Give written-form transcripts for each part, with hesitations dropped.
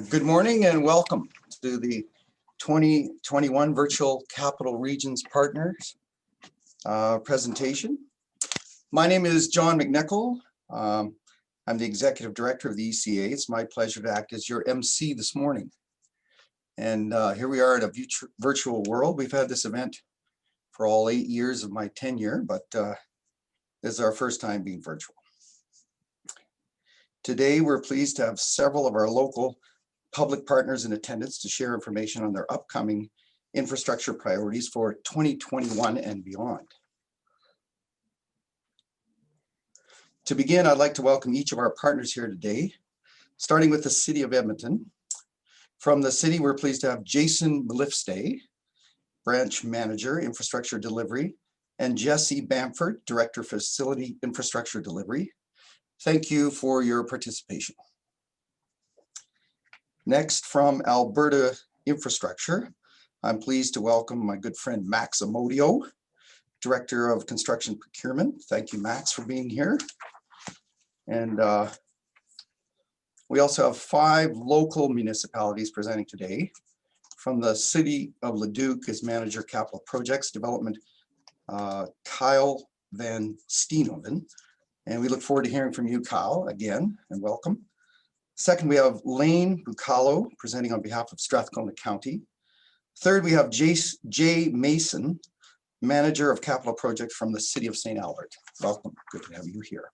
Good morning and welcome to the 2021 Virtual Capital Regions Partners presentation. My name is John McNichol. I'm the Executive Director of the ECA. It's my pleasure to act as your MC this morning. And here we are in a virtual world. We've had this event for all 8 years of my tenure, but this is our first time being virtual. Today, we're pleased to have several of our local public partners in attendance to share information on their upcoming infrastructure priorities for 2021 and beyond. To begin, I'd like to welcome each of our partners here today, starting with the City of Edmonton. From the city, we're pleased to have Jason Lifstay, Branch Manager, Infrastructure Delivery, and Jesse Bamford, Director, Facility Infrastructure Delivery. Thank you for your participation. Next, from Alberta Infrastructure, I'm pleased to welcome my good friend Max Amodio, Director of Construction Procurement. Thank you, Max, for being here. And we also have 5 local municipalities presenting today. From the City of Leduc is Manager Capital Projects Development, Kyle Van Steenhoven. And we look forward to hearing from you, Kyle, again, and welcome. Second, we have Lane Bucalo presenting on behalf of Strathcona County. Third, we have Jay Mason, Manager of Capital Projects from the City of St. Albert. Welcome, good to have you here.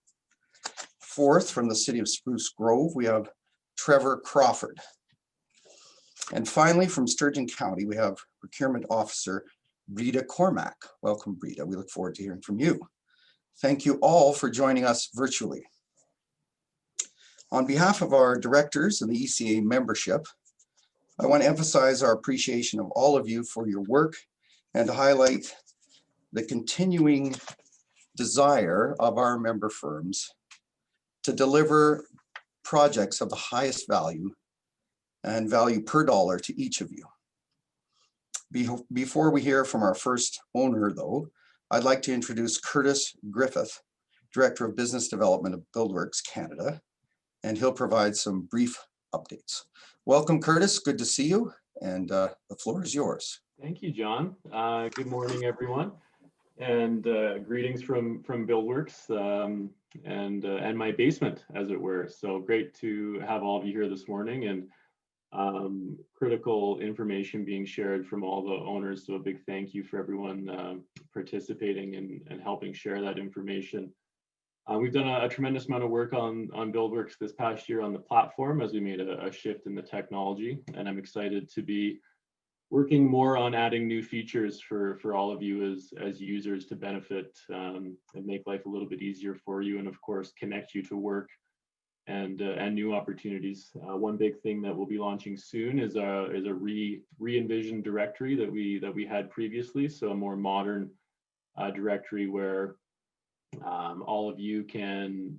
Fourth, from the City of Spruce Grove, we have Trevor Crawford. And finally, from Sturgeon County, we have Procurement Officer Brita Cormack. Welcome, Brita. We look forward to hearing from you. Thank you all for joining us virtually. On behalf of our directors and the ECA membership, I want to emphasize our appreciation of all of you for your work and to highlight the continuing desire of our member firms to deliver projects of the highest value and value per dollar to each of you. Before we hear from our first owner, though, I'd like to introduce Curtis Griffith, Director of Business Development of BuildWorks Canada, and he'll provide some brief updates. Welcome, Curtis. Good to see you, and the floor is yours. Thank you, John. Good morning, everyone, and greetings from BuildWorks and my basement, as it were. So great to have all of you here this morning, and critical information being shared from all the owners. So a big thank you for everyone participating and helping share that information. We've done a tremendous amount of work on BuildWorks this past year on the platform as we made a shift in the technology, and I'm excited to be working more on adding new features for all of you as users to benefit and make life a little bit easier for you, and of course connect you to work and new opportunities. One big thing that we'll be launching soon is a re-envisioned directory that we had previously, so a more modern directory where all of you can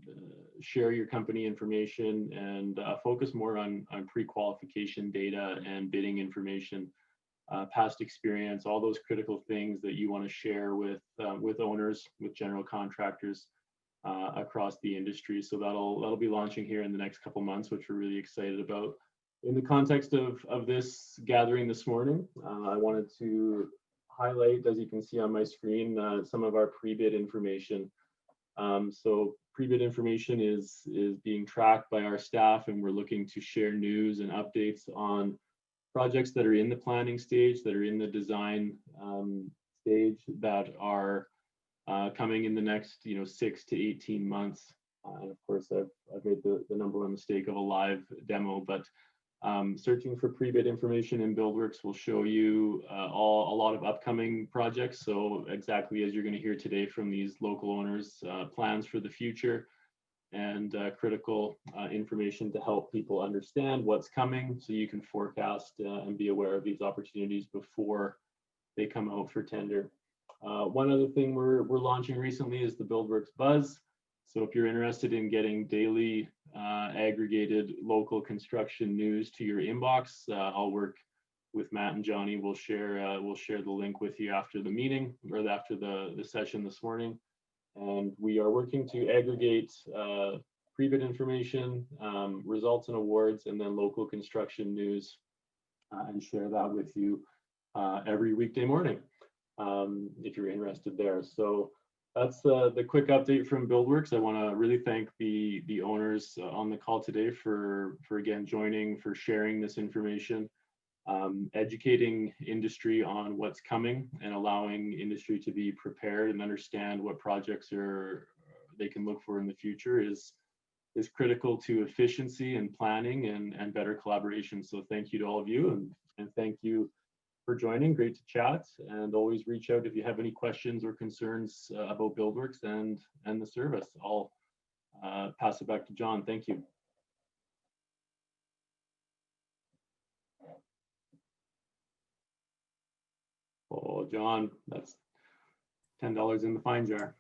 share your company information and focus more on pre-qualification data and bidding information, past experience, all those critical things that you want to share with owners, with general contractors across the industry. So that'll be launching here in the next couple months, which we're really excited about. In the context of this gathering this morning, I wanted to highlight, as you can see on my screen, some of our pre-bid information. So pre-bid information is being tracked by our staff, and we're looking to share news and updates on projects that are in the planning stage, that are in the design stage, that are coming in the next 6 to 18 months. And of course, I've made the number one mistake of a live demo, but searching for pre-bid information in BuildWorks will show you a lot of upcoming projects. So exactly as you're going to hear today from these local owners, plans for the future and critical information to help people understand what's coming, so you can forecast and be aware of these opportunities before they come out for tender. One other thing we're launching recently is the BuildWorks Buzz. So if you're interested in getting daily aggregated local construction news to your inbox, I'll work with Matt and Johnny. We'll share the link with you after the meeting or after the session this morning. And we are working to aggregate pre-bid information, results and awards, and then local construction news, and share that with you every weekday morning if you're interested there. So that's the quick update from BuildWorks. I want to really thank the owners on the call today for again joining, for sharing this information, educating industry on what's coming, and allowing industry to be prepared and understand what projects they can look for in the future is critical to efficiency and planning and better collaboration. So thank you to all of you, and thank you for joining. Great to chat, and always reach out if you have any questions or concerns about BuildWorks and the service. I'll pass it back to John. Thank you. Oh, John, that's $10 in the fine jar.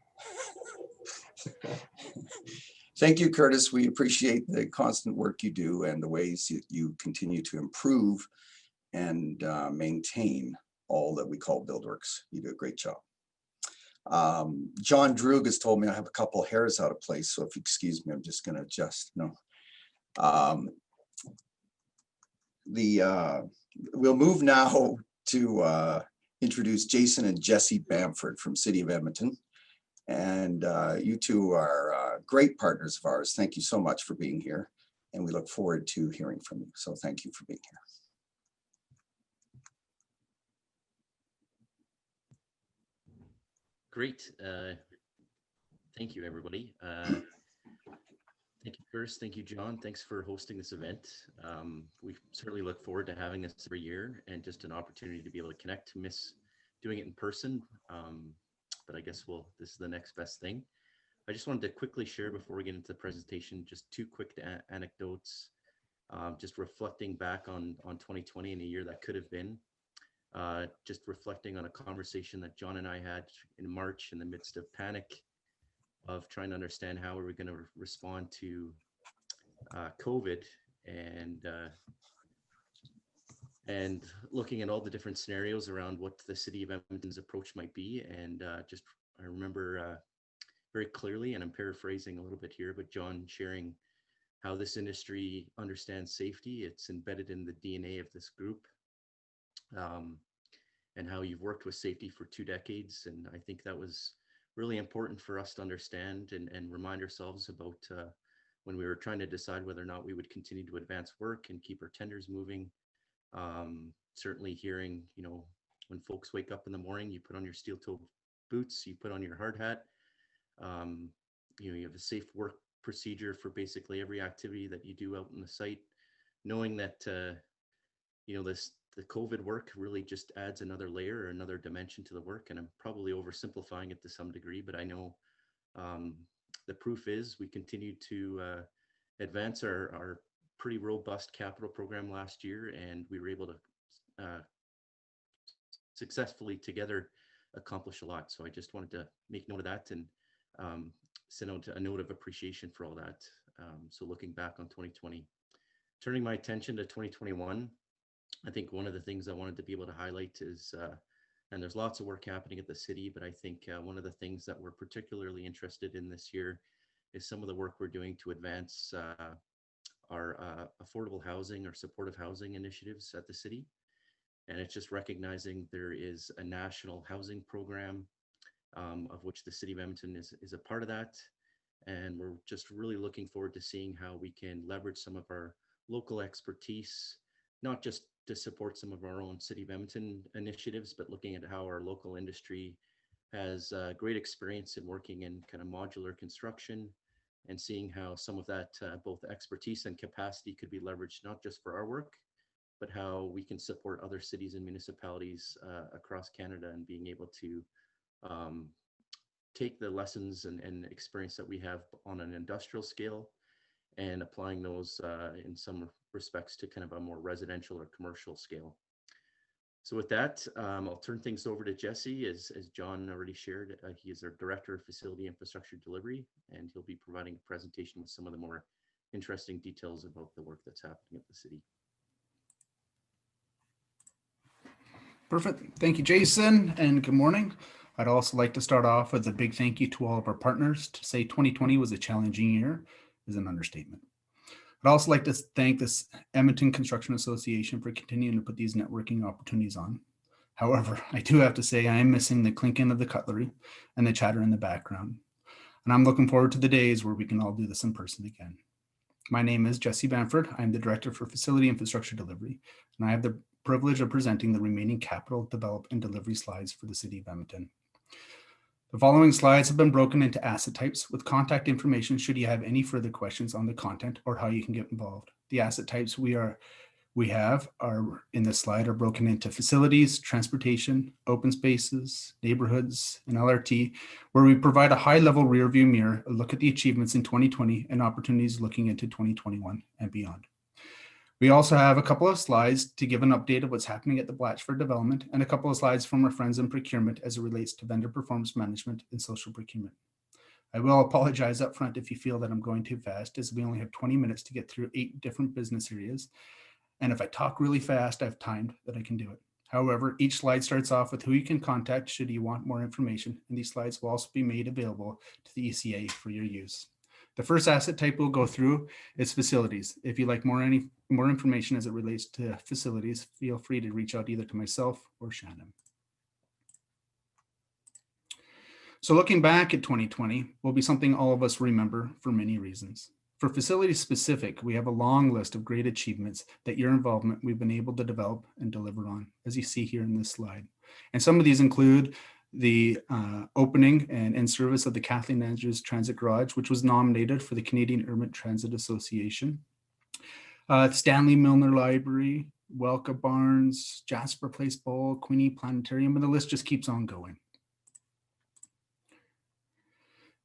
Thank you, Curtis. We appreciate the constant work you do and the ways you continue to improve and maintain all that we call BuildWorks. You do a great job. John Droog has told me I have a couple of hairs out of place, so if you excuse me, I'm just going to adjust. No. We'll move now to introduce Jason and Jesse Bamford from City of Edmonton. And you two are great partners of ours. Thank you so much for being here. And we look forward to hearing from you. So thank you for being here. Great. Thank you, everybody. Thank you, Curtis. Thank you, John. Thanks for hosting this event. We certainly look forward to having this every year, and just an opportunity to be able to connect. Miss doing it in person. But I guess this is the next best thing. I just wanted to quickly share before we get into the presentation, just two quick anecdotes, just reflecting back on 2020 and a year that could have been, just reflecting on a conversation that John and I had in March in the midst of panic of trying to understand how we were going to respond to COVID, and looking at all the different scenarios around what the City of Edmonton's approach might be. And I remember very clearly, and I'm paraphrasing a little bit here, but John sharing how this industry understands safety. It's embedded in the DNA of this group, and how you've worked with safety for 2 decades. And I think that was really important for us to understand and remind ourselves about when we were trying to decide whether or not we would continue to advance work and keep our tenders moving. Certainly hearing, when folks wake up in the morning, you put on your steel toe boots, you put on your hard hat, you have a safe work procedure for basically every activity that you do out in the site, knowing that, the COVID work really just adds another layer or another dimension to the work. And I'm probably oversimplifying it to some degree, but I know the proof is we continue to advance our pretty robust capital program last year, and we were able to successfully together accomplish a lot. So I just wanted to make note of that and send out a note of appreciation for all that. So looking back on 2020, turning my attention to 2021, I think one of the things I wanted to be able to highlight is, and there's lots of work happening at the city, but I think one of the things that we're particularly interested in this year is some of the work we're doing to advance our affordable housing or supportive housing initiatives at the city. And it's just recognizing there is a national housing program of which the City of Edmonton is a part of that. And we're just really looking forward to seeing how we can leverage some of our local expertise, not just to support some of our own City of Edmonton initiatives, but looking at how our local industry has great experience in working in kind of modular construction, and seeing how some of that both expertise and capacity could be leveraged, not just for our work, but how we can support other cities and municipalities across Canada, and being able to take the lessons and experience that we have on an industrial scale and applying those in some respects to kind of a more residential or commercial scale. So with that, I'll turn things over to Jesse. As John already shared, he is our Director of Facility Infrastructure Delivery, and he'll be providing a presentation with some of the more interesting details about the work that's happening at the city. Perfect. Thank you, Jason, and good morning. I'd also like to start off with a big thank you to all of our partners, to say 2020 was a challenging year, is an understatement. I'd also like to thank this Edmonton Construction Association for continuing to put these networking opportunities on. However, I do have to say I am missing the clinking of the cutlery and the chatter in the background. And I'm looking forward to the days where we can all do this in person again. My name is Jesse Bamford. I'm the Director for Facility Infrastructure Delivery, and I have the privilege of presenting the remaining capital, develop, and delivery slides for the City of Edmonton. The following slides have been broken into asset types with contact information should you have any further questions on the content or how you can get involved. The asset types we have are in this slide are broken into facilities, transportation, open spaces, neighborhoods, and LRT, where we provide a high-level rear-view mirror, a look at the achievements in 2020 and opportunities looking into 2021 and beyond. We also have a couple of slides to give an update of what's happening at the Blatchford development and a couple of slides from our friends in procurement as it relates to vendor performance management and social procurement. I will apologize up front if you feel that I'm going too fast, as we only have 20 minutes to get through 8 different business areas. And if I talk really fast, I've timed that I can do it. However, each slide starts off with who you can contact should you want more information, and these slides will also be made available to the ECA for your use. The first asset type we'll go through is facilities. If you'd like more information as it relates to facilities, feel free to reach out either to myself or Shannon. So looking back at 2020 will be something all of us remember for many reasons. For facilities specific, we have a long list of great achievements that your involvement we've been able to develop and deliver on, as you see here in this slide. And some of these include the opening and in-service of the Kathleen Andrews Transit Garage, which was nominated for the Canadian Urban Transit Association. Stanley Milner Library, Welka Barns, Jasper Place Bowl, Queenie Planetarium, and the list just keeps on going.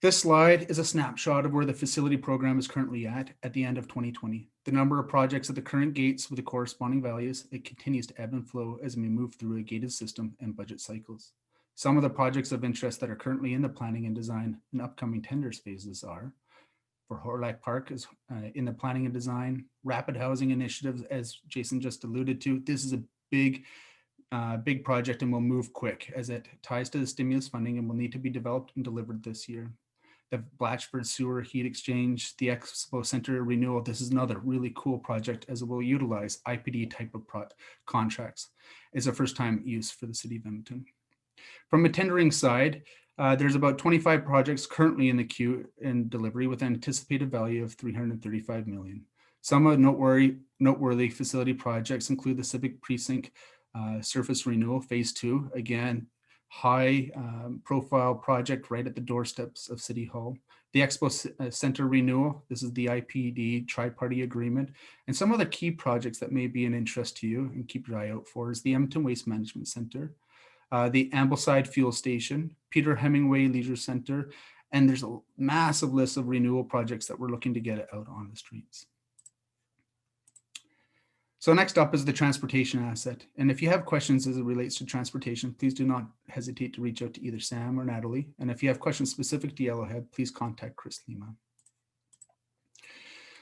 This slide is a snapshot of where the facility program is currently at the end of 2020. The number of projects at the current gates with the corresponding values, it continues to ebb and flow as we move through a gated system and budget cycles. Some of the projects of interest that are currently in the planning and design and upcoming tenders phases are for Horlack Park is in the planning and design, rapid housing initiatives, as Jason just alluded to. This is a big project and will move quick as it ties to the stimulus funding and will need to be developed and delivered this year. The Blatchford Sewer Heat Exchange, the Expo Center renewal. This is another really cool project as it will utilize IPD type of contracts. It's a first time use for the City of Edmonton. From a tendering side, there's about 25 projects currently in the queue in delivery with an anticipated value of $335 million. Some of noteworthy facility projects include the Civic Precinct Surface Renewal Phase 2. Again, high profile project right at the doorsteps of City Hall. The Expo Center renewal, this is the IPD tri-party agreement. And some of the key projects that may be an interest to you and keep your eye out for is the Edmonton Waste Management Center, the Ambleside Fuel Station, Peter Hemingway Leisure Center, and there's a massive list of renewal projects that we're looking to get out on the streets. So next up is the transportation asset. And if you have questions as it relates to transportation, please do not hesitate to reach out to either Sam or Natalie. And if you have questions specific to Yellowhead, please contact Chris Lima.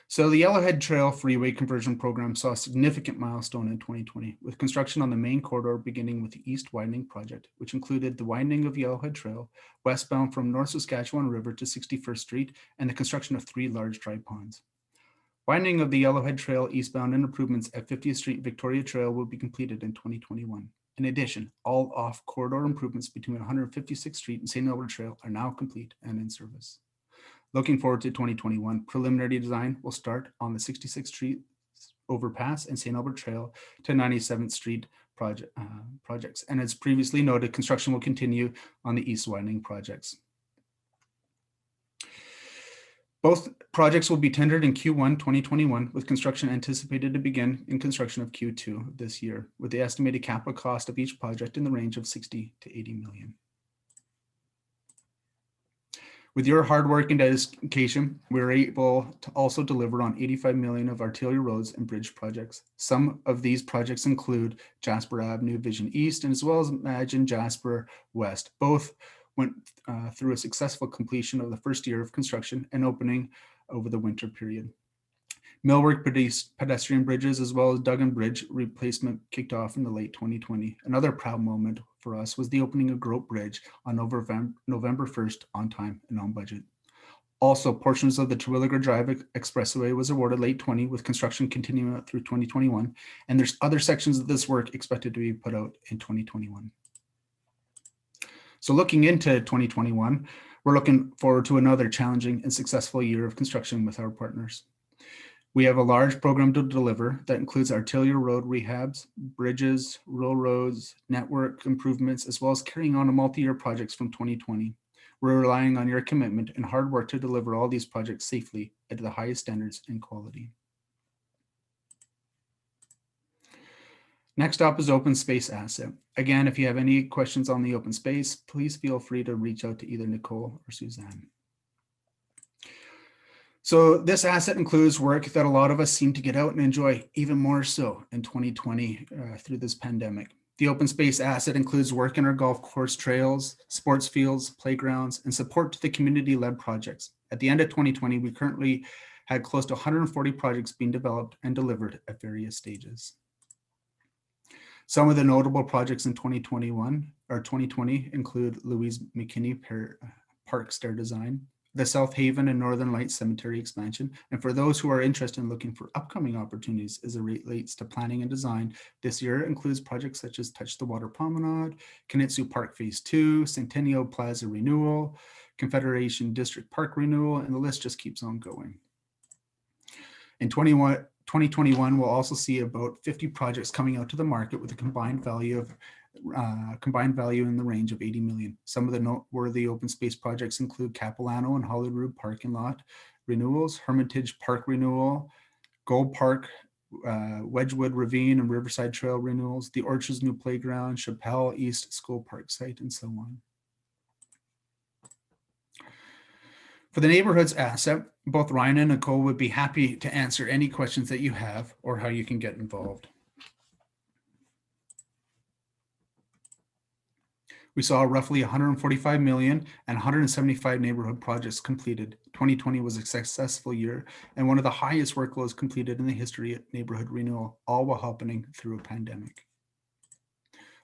So the Yellowhead Trail Freeway Conversion Program saw a significant milestone in 2020 with construction on the main corridor beginning with the East Widening Project, which included the widening of Yellowhead Trail westbound from North Saskatchewan River to 61st Street and the construction of 3 large dry ponds. Widening of the Yellowhead Trail eastbound and improvements at 50th Street Victoria Trail will be completed in 2021. In addition, all off-corridor improvements between 156th Street and St. Albert Trail are now complete and in service. Looking forward to 2021, preliminary design will start on the 66th Street overpass and St. Albert Trail to 97th Street projects. And as previously noted, construction will continue on the East Widening projects. Both projects will be tendered in Q1 2021, with construction anticipated to begin in construction of Q2 this year, with the estimated capital cost of each project in the range of 60 to 80 million. With your hard work and dedication, we're able to also deliver on 85 million of arterial roads and bridge projects. Some of these projects include Jasper Avenue Vision East, and as well as Imagine Jasper West. Both went through a successful completion of the first year of construction and opening over the winter period. Millwork pedestrian bridges as well as Duggan Bridge replacement kicked off in the late 2020. Another proud moment for us was the opening of Grote Bridge on November 1st on time and on budget. Also, portions of the Terwilliger Drive Expressway was awarded late 20 with construction continuing out through 2021. And there's other sections of this work expected to be put out in 2021. So looking into 2021, we're looking forward to another challenging and successful year of construction with our partners. We have a large program to deliver that includes arterial road rehabs, bridges, rural roads, network improvements, as well as carrying on a multi-year projects from 2020. We're relying on your commitment and hard work to deliver all these projects safely at the highest standards and quality. Next up is open space asset. Again, if you have any questions on the open space, please feel free to reach out to either Nicole or Suzanne. So this asset includes work that a lot of us seem to get out and enjoy even more so in 2020 through this pandemic. The open space asset includes work in our golf course trails, sports fields, playgrounds, and support to the community-led projects. At the end of 2020, we currently had close to 140 projects being developed and delivered at various stages. Some of the notable projects in 2021 or 2020 include Louise McKinney Park Stair Design, the South Haven and Northern Lights Cemetery expansion. And for those who are interested in looking for upcoming opportunities as it relates to planning and design, this year includes projects such as Touch the Water Promenade, Kinitsu Park Phase 2, Centennial Plaza Renewal, Confederation District Park Renewal, and the list just keeps on going. In 2021, we'll also see about 50 projects coming out to the market with a combined value in the range of 80 million. Some of the noteworthy open space projects include Capilano and Hollywood parking lot renewals, Hermitage Park renewal, Gold Park, Wedgwood Ravine and Riverside Trail renewals, the Orchards new playground, Chappelle East School Park site, and so on. For the neighborhoods asset, both Ryan and Nicole would be happy to answer any questions that you have or how you can get involved. We saw roughly 145 million and 175 neighborhood projects completed. 2020 was a successful year and one of the highest workloads completed in the history of neighborhood renewal, all while happening through a pandemic.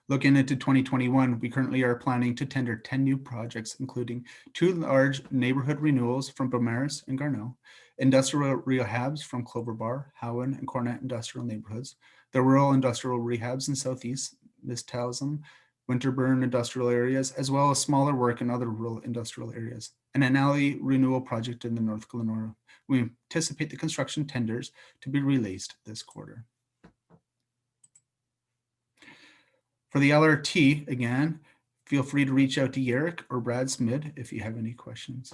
Looking into 2021, we currently are planning to tender 10 new projects, including 2 large neighborhood renewals from Beaumaris and Garneau, industrial rehabs from Clover Bar, Howen, and Cornet industrial neighborhoods, the rural industrial rehabs in Southeast, Mistowsam, Winterburn industrial areas, as well as smaller work in other rural industrial areas, and an alley renewal project in the North Glenora. We anticipate the construction tenders to be released this quarter. For the LRT, again, feel free to reach out to Yerrick or Brad Smith if you have any questions.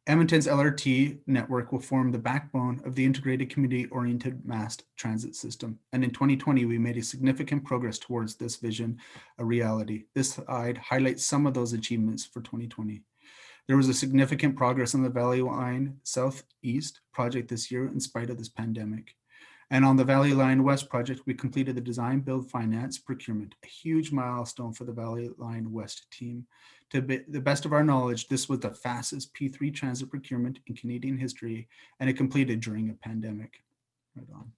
Edmonton's LRT network will form the backbone of the integrated community-oriented mass transit system. And in 2020, we made a significant progress towards this vision a reality. This slide highlights some of those achievements for 2020. There was a significant progress on the Valley Line Southeast project this year in spite of this pandemic. And on the Valley Line West project, we completed the design, build, finance, procurement, a huge milestone for the Valley Line West team. To the best of our knowledge, this was the fastest P3 transit procurement in Canadian history, and it completed during a pandemic. Right on.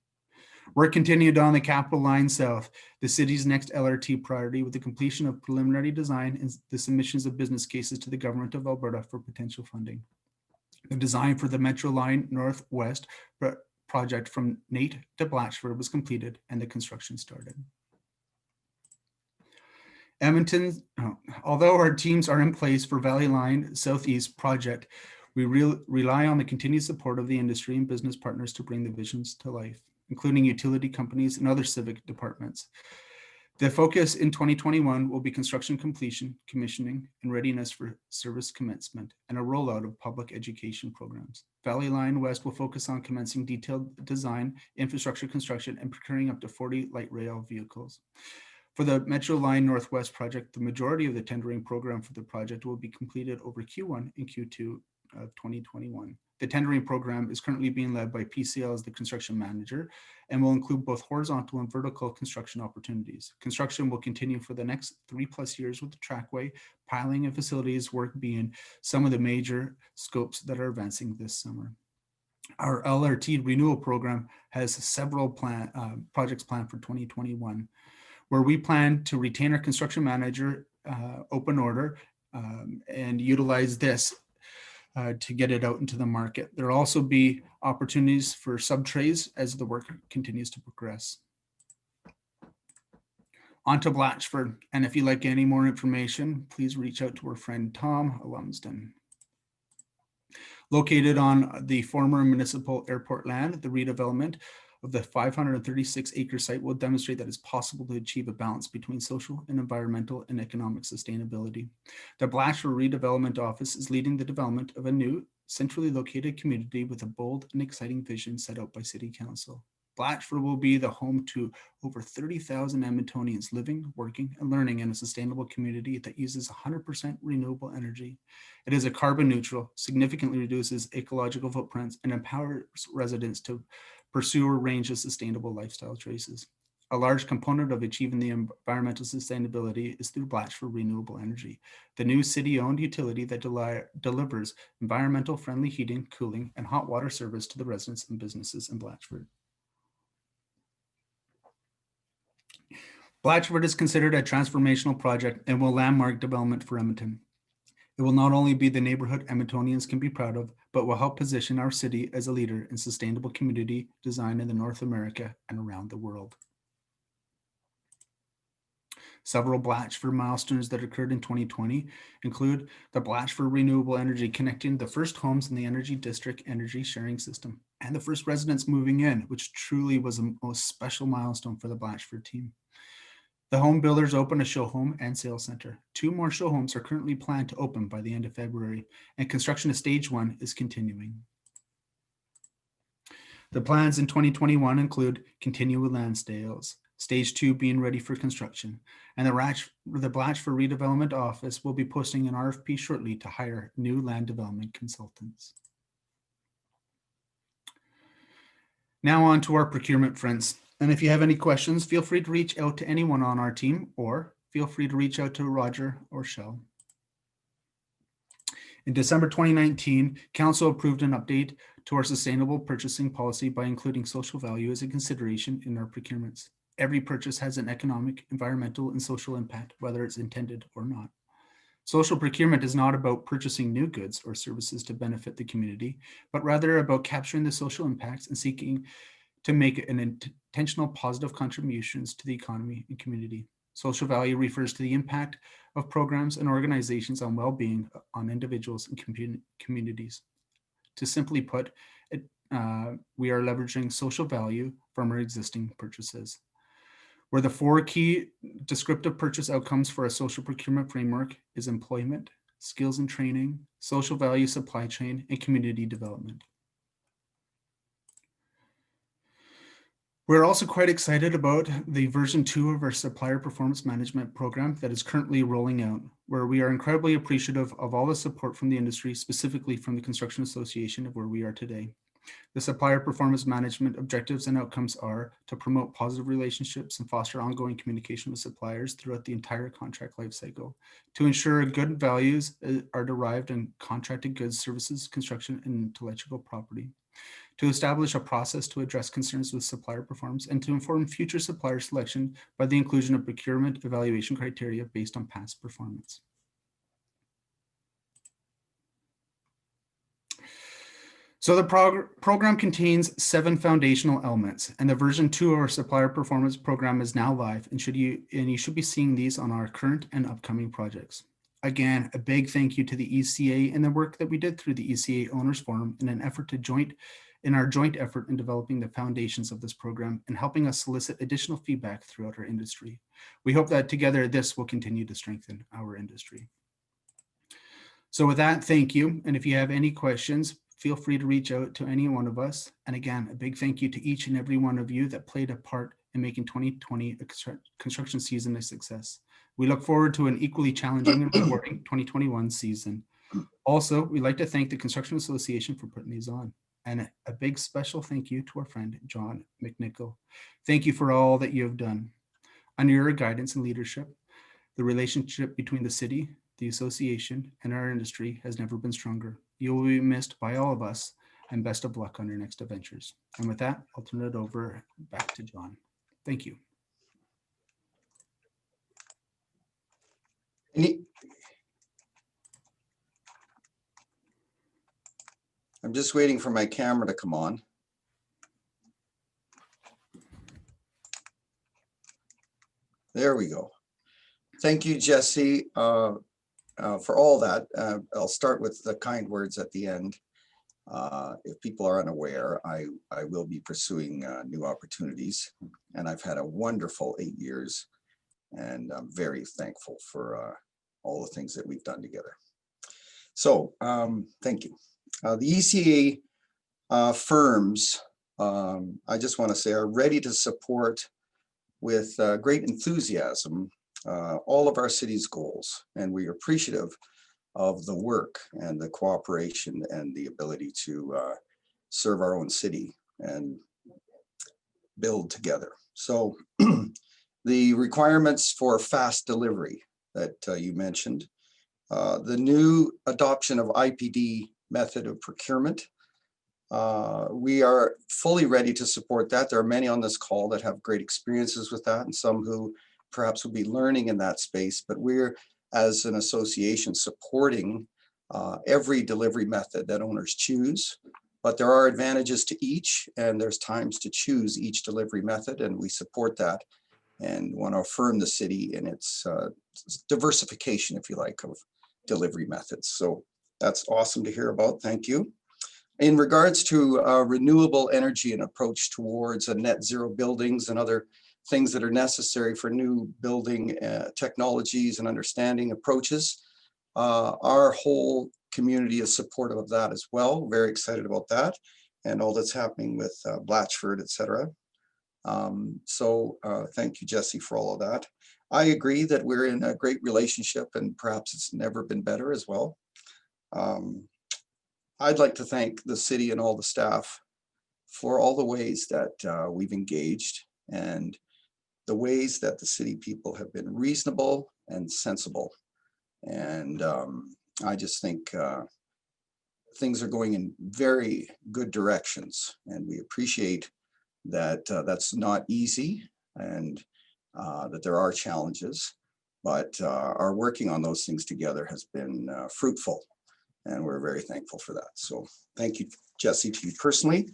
Work continued on the Capital Line South, the city's next LRT priority, with the completion of preliminary design and the submissions of business cases to the Government of Alberta for potential funding. The design for the Metro Line Northwest project from Nate to Blatchford was completed and the construction started. Edmonton, although our teams are in place for Valley Line Southeast project, we rely on the continued support of the industry and business partners to bring the visions to life, including utility companies and other civic departments. The focus in 2021 will be construction completion, commissioning, and readiness for service commencement and a rollout of public education programs. Valley Line West will focus on commencing detailed design, infrastructure construction, and procuring up to 40 light rail vehicles. For the Metro Line Northwest project, the majority of the tendering program for the project will be completed over Q1 and Q2 of 2021. The tendering program is currently being led by PCL as the construction manager and will include both horizontal and vertical construction opportunities. Construction will continue for the next 3+ years with the trackway, piling, and facilities work being some of the major scopes that are advancing this summer. Our LRT renewal program has several projects planned for 2021, where we plan to retain our construction manager open order and utilize this to get it out into the market. There'll also be opportunities for sub-trays as the work continues to progress. On to Blatchford, and if you'd like any more information, please reach out to our friend Tom Lumsden. Located on the former municipal airport land, the redevelopment of the 536-acre site will demonstrate that it's possible to achieve a balance between social and environmental and economic sustainability. The Blatchford Redevelopment Office is leading the development of a new, centrally located community with a bold and exciting vision set out by City Council. Blatchford will be the home to over 30,000 Edmontonians living, working, and learning in a sustainable community that uses 100% renewable energy. It is a carbon neutral, significantly reduces ecological footprints, and empowers residents to pursue a range of sustainable lifestyle choices. A large component of achieving the environmental sustainability is through Blatchford Renewable Energy, the new city-owned utility that delivers environmental friendly heating, cooling, and hot water service to the residents and businesses in Blatchford. Blatchford is considered a transformational project and will landmark development for Edmonton. It will not only be the neighborhood Edmontonians can be proud of, but will help position our city as a leader in sustainable community design in North America and around the world. Several Blatchford milestones that occurred in 2020 include the Blatchford Renewable Energy connecting the first homes in the Energy District energy sharing system and the first residents moving in, which truly was a most special milestone for the Blatchford team. The home builders opened a show home and sales center. 2 more show homes are currently planned to open by the end of February, and construction of stage 1 is continuing. The plans in 2021 include continual land sales, stage 2 being ready for construction, and the Blatchford Redevelopment Office will be posting an RFP shortly to hire new land development consultants. Now on to our procurement friends. And if you have any questions, feel free to reach out to anyone on our team, or feel free to reach out to Roger or Shell. In December 2019, Council approved an update to our sustainable purchasing policy by including social value as a consideration in our procurements. Every purchase has an economic, environmental, and social impact, whether it's intended or not. Social procurement is not about purchasing new goods or services to benefit the community, but rather about capturing the social impacts and seeking to make an intentional positive contributions to the economy and community. Social value refers to the impact of programs and organizations on well-being on individuals and communities. To simply put, we are leveraging social value from our existing purchases. Where the 4 key descriptive purchase outcomes for a social procurement framework is employment, skills and training, social value supply chain, and community development. We're also quite excited about the version 2 of our supplier performance management program that is currently rolling out, where we are incredibly appreciative of all the support from the industry, specifically from the Construction Association of where we are today. The supplier performance management objectives and outcomes are to promote positive relationships and foster ongoing communication with suppliers throughout the entire contract lifecycle, to ensure good values are derived in contracted goods, services, construction, and intellectual property, to establish a process to address concerns with supplier performance, and to inform future supplier selection by the inclusion of procurement evaluation criteria based on past performance. So the program contains 7 foundational elements, and the version 2 of our supplier performance program is now live, and you should be seeing these on our current and upcoming projects. Again, a big thank you to the ECA and the work that we did through the ECA Owners Forum in our joint effort in developing the foundations of this program and helping us solicit additional feedback throughout our industry. We hope that together this will continue to strengthen our industry. So with that, thank you. And if you have any questions, feel free to reach out to any one of us. And again, a big thank you to each and every one of you that played a part in making 2020 a construction season a success. We look forward to an equally challenging and rewarding 2021 season. Also, we'd like to thank the Construction Association for putting these on. And a big special thank you to our friend, John McNichol. Thank you for all that you have done. Under your guidance and leadership, the relationship between the city, the association, and our industry has never been stronger. You will be missed by all of us, and best of luck on your next adventures. And with that, I'll turn it over back to John. Thank you. I'm just waiting for my camera to come on. There we go. Thank you, Jesse, for all that. I'll start with the kind words at the end. If people are unaware, I will be pursuing new opportunities, and I've had a wonderful 8 years, and I'm very thankful for all the things that we've done together. So thank you. The ECA firms, I just want to say, are ready to support with great enthusiasm all of our city's goals, and we are appreciative of the work and the cooperation and the ability to serve our own city and build together. So the requirements for fast delivery that you mentioned, the new adoption of IPD method of procurement, we are fully ready to support that. There are many on this call that have great experiences with that, and some who perhaps will be learning in that space, but we're, as an association, supporting every delivery method that owners choose. But there are advantages to each, and there's times to choose each delivery method, and we support that and want to affirm the city in its diversification, if you like, of delivery methods. So that's awesome to hear about. Thank you. In regards to renewable energy and approach towards a net zero buildings and other things that are necessary for new building technologies and understanding approaches, our whole community is supportive of that as well. Very excited about that and all that's happening with Blatchford, etc. So thank you, Jesse, for all of that. I agree that we're in a great relationship, and perhaps it's never been better as well. I'd like to thank the city and all the staff for all the ways that we've engaged and the ways that the city people have been reasonable and sensible. And I just think things are going in very good directions, and we appreciate that that's not easy, and that there are challenges, but our working on those things together has been fruitful, and we're very thankful for that. So thank you, Jesse, to you personally,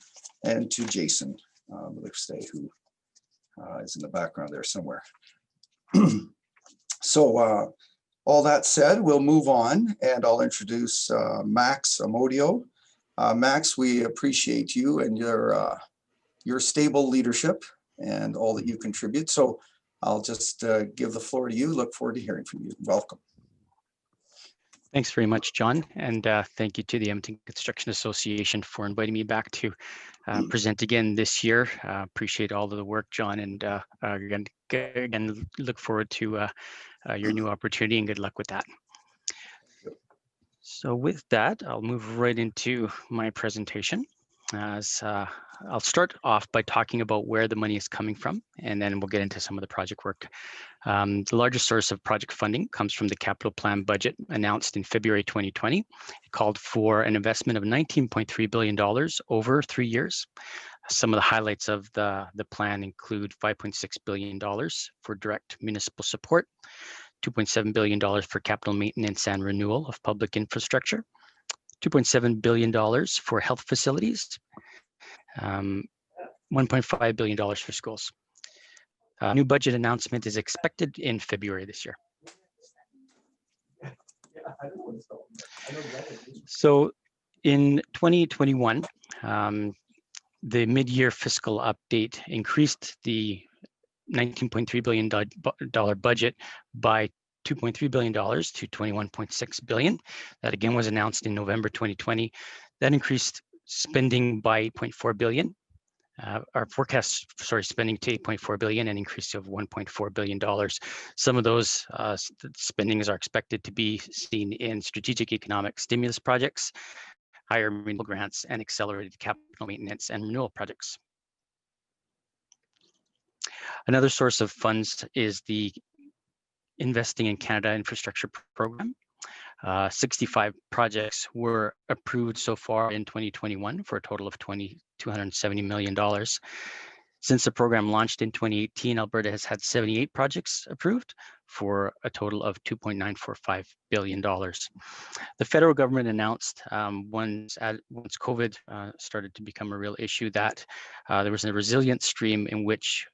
and to Jason Lipstay, who is in the background there somewhere. So all that said, we'll move on, and I'll introduce Max Amodio. Max, we appreciate you and your stable leadership and all that you contribute. So I'll just give the floor to you. Look forward to hearing from you. Welcome. Thanks very much, John, and thank you to the Edmonton Construction Association for inviting me back to present again this year. Appreciate all of the work, John, and again look forward to your new opportunity, and good luck with that. So with that, I'll move right into my presentation. As I'll start off by talking about where the money is coming from, and then we'll get into some of the project work. The largest source of project funding comes from the capital plan budget announced in February 2020. It called for an investment of $19.3 billion over 3 years. Some of the highlights of the plan include $5.6 billion for direct municipal support, $2.7 billion for capital maintenance and renewal of public infrastructure, $2.7 billion for health facilities, $1.5 billion for schools. New budget announcement is expected in February this year. So in 2021, the mid-year fiscal update increased the $19.3 billion budget by $2.3 billion to $21.6 billion. That again was announced in November 2020. That increased spending by $8.4 billion. Our forecast, spending to $8.4 billion, an increase of $1.4 billion. Some of those spendings are expected to be seen in strategic economic stimulus projects, higher renewal grants, and accelerated capital maintenance and renewal projects. Another source of funds is the Investing in Canada Infrastructure Program. 65 projects were approved so far in 2021 for a total of $270 million. Since the program launched in 2018, Alberta has had 78 projects approved for a total of $2.945 billion. The federal government announced once COVID started to become a real issue that there was a resilience stream in which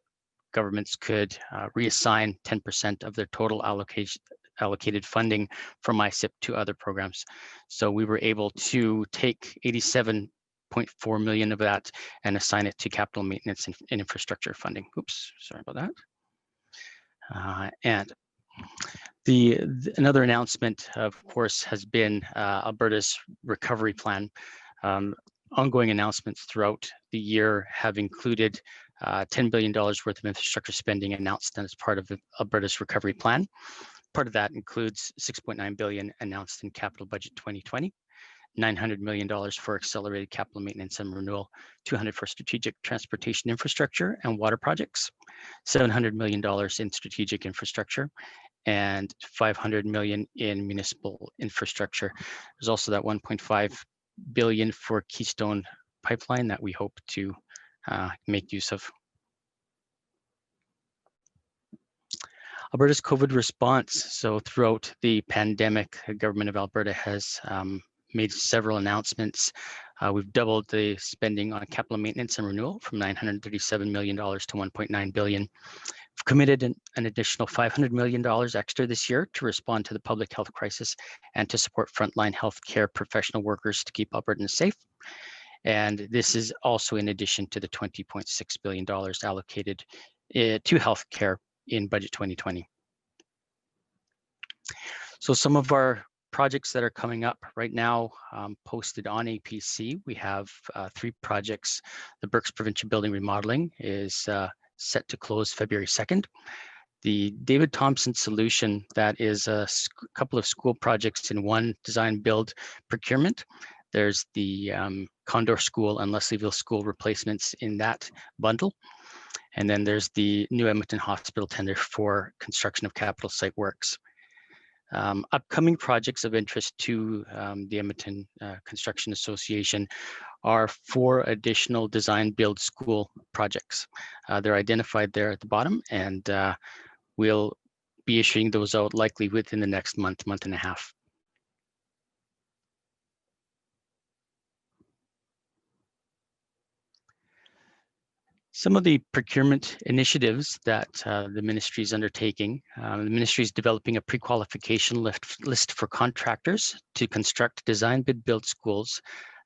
governments could reassign 10% of their total allocated funding from ISIP to other programs. So we were able to take 87.4 million of that and assign it to capital maintenance and infrastructure funding. Oops, sorry about that. And another announcement, of course, has been Alberta's recovery plan. Ongoing announcements throughout the year have included $10 billion worth of infrastructure spending announced as part of Alberta's recovery plan. Part of that includes $6.9 billion announced in capital budget 2020, $900 million for accelerated capital maintenance and renewal, $200 for strategic transportation infrastructure and water projects, $700 million in strategic infrastructure, and $500 million in municipal infrastructure. There's also that $1.5 billion for Keystone Pipeline that we hope to make use of. Alberta's COVID response. So throughout the pandemic, the government of Alberta has made several announcements. We've doubled the spending on capital maintenance and renewal from $937 million to $1.9 billion. We've committed an additional $500 million extra this year to respond to the public health crisis and to support frontline healthcare professional workers to keep Albertans safe. And this is also in addition to the $20.6 billion allocated to healthcare in budget 2020. So some of our projects that are coming up right now posted on APC, we have 3 projects. The Berks Provincial Building Remodeling is set to close February 2nd. The David Thompson Solution, that is a couple of school projects in one design build procurement. There's the Condor School and Leslieville School replacements in that bundle. And then there's the new Edmonton Hospital tender for construction of capital site works. Upcoming projects of interest to the Edmonton Construction Association are 4 additional design build school projects. They're identified there at the bottom, and we'll be issuing those out likely within the next month and a half. Some of the procurement initiatives that the ministry is undertaking, the ministry is developing a pre-qualification list for contractors to construct design bid build schools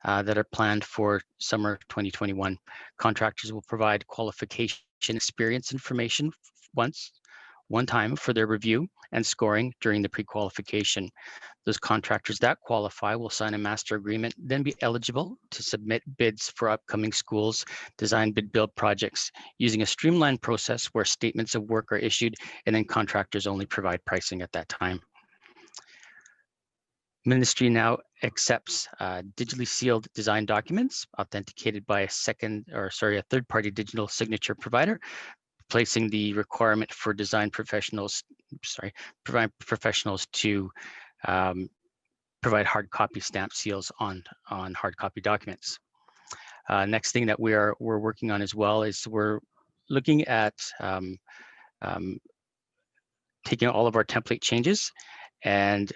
that are planned for summer 2021. Contractors will provide qualification experience information one time for their review and scoring during the pre-qualification. Those contractors that qualify will sign a master agreement, then be eligible to submit bids for upcoming schools, design bid build projects using a streamlined process where statements of work are issued and then contractors only provide pricing at that time. Ministry now accepts digitally sealed design documents authenticated by a third-party digital signature provider, placing the requirement for design professionals, to provide hard copy stamp seals on hard copy documents. Next thing that we're working on as well is we're looking at taking all of our template changes and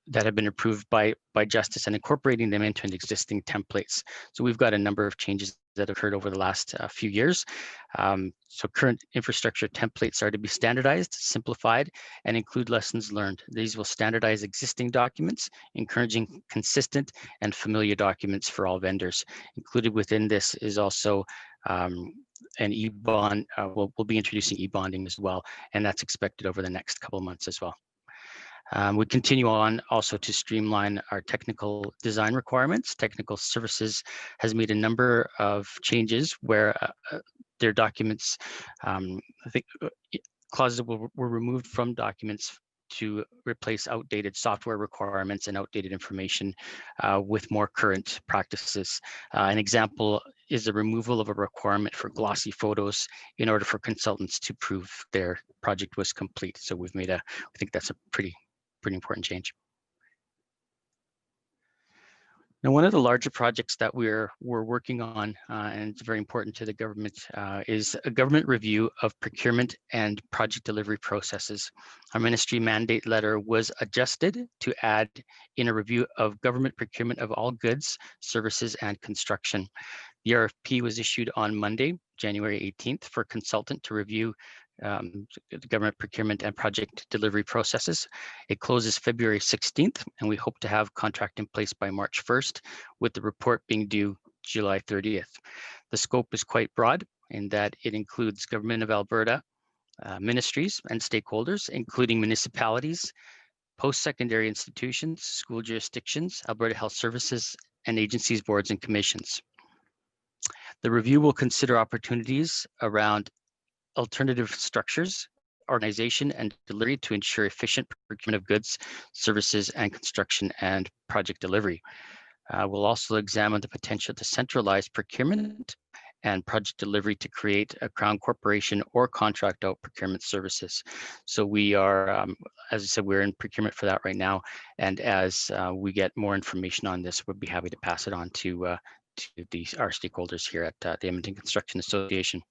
that have been approved by Justice and incorporating them into an existing templates. So we've got a number of changes that occurred over the last few years. So current infrastructure templates are to be standardized, simplified, and include lessons learned. These will standardize existing documents, encouraging consistent and familiar documents for all vendors. Included within this is also an e-bond. We'll be introducing e-bonding as well, and that's expected over the next couple of months as well. We continue on also to streamline our technical design requirements. Technical Services has made a number of changes where their documents, I think clauses were removed from documents to replace outdated software requirements and outdated information with more current practices. An example is the removal of a requirement for glossy photos in order for consultants to prove their project was complete. So we've made I think that's a pretty important change. Now, one of the larger projects that we're working on, and it's very important to the government, is a government review of procurement and project delivery processes. Our ministry mandate letter was adjusted to add in a review of government procurement of all goods, services, and construction. The RFP was issued on Monday, January 18th, for a consultant to review the government procurement and project delivery processes. It closes February 16th, and we hope to have contract in place by March 1st, with the report being due July 30th. The scope is quite broad in that it includes Government of Alberta, ministries and stakeholders, including municipalities, post-secondary institutions, school jurisdictions, Alberta Health Services, and agencies, boards, and commissions. The review will consider opportunities around alternative structures, organization, and delivery to ensure efficient procurement of goods, services, and construction and project delivery. We'll also examine the potential to centralize procurement and project delivery to create a Crown corporation or contract out procurement services. So we are, as I said, we're in procurement for that right now. And as we get more information on this, we'll be happy to pass it on to our stakeholders here at the Edmonton Construction Association.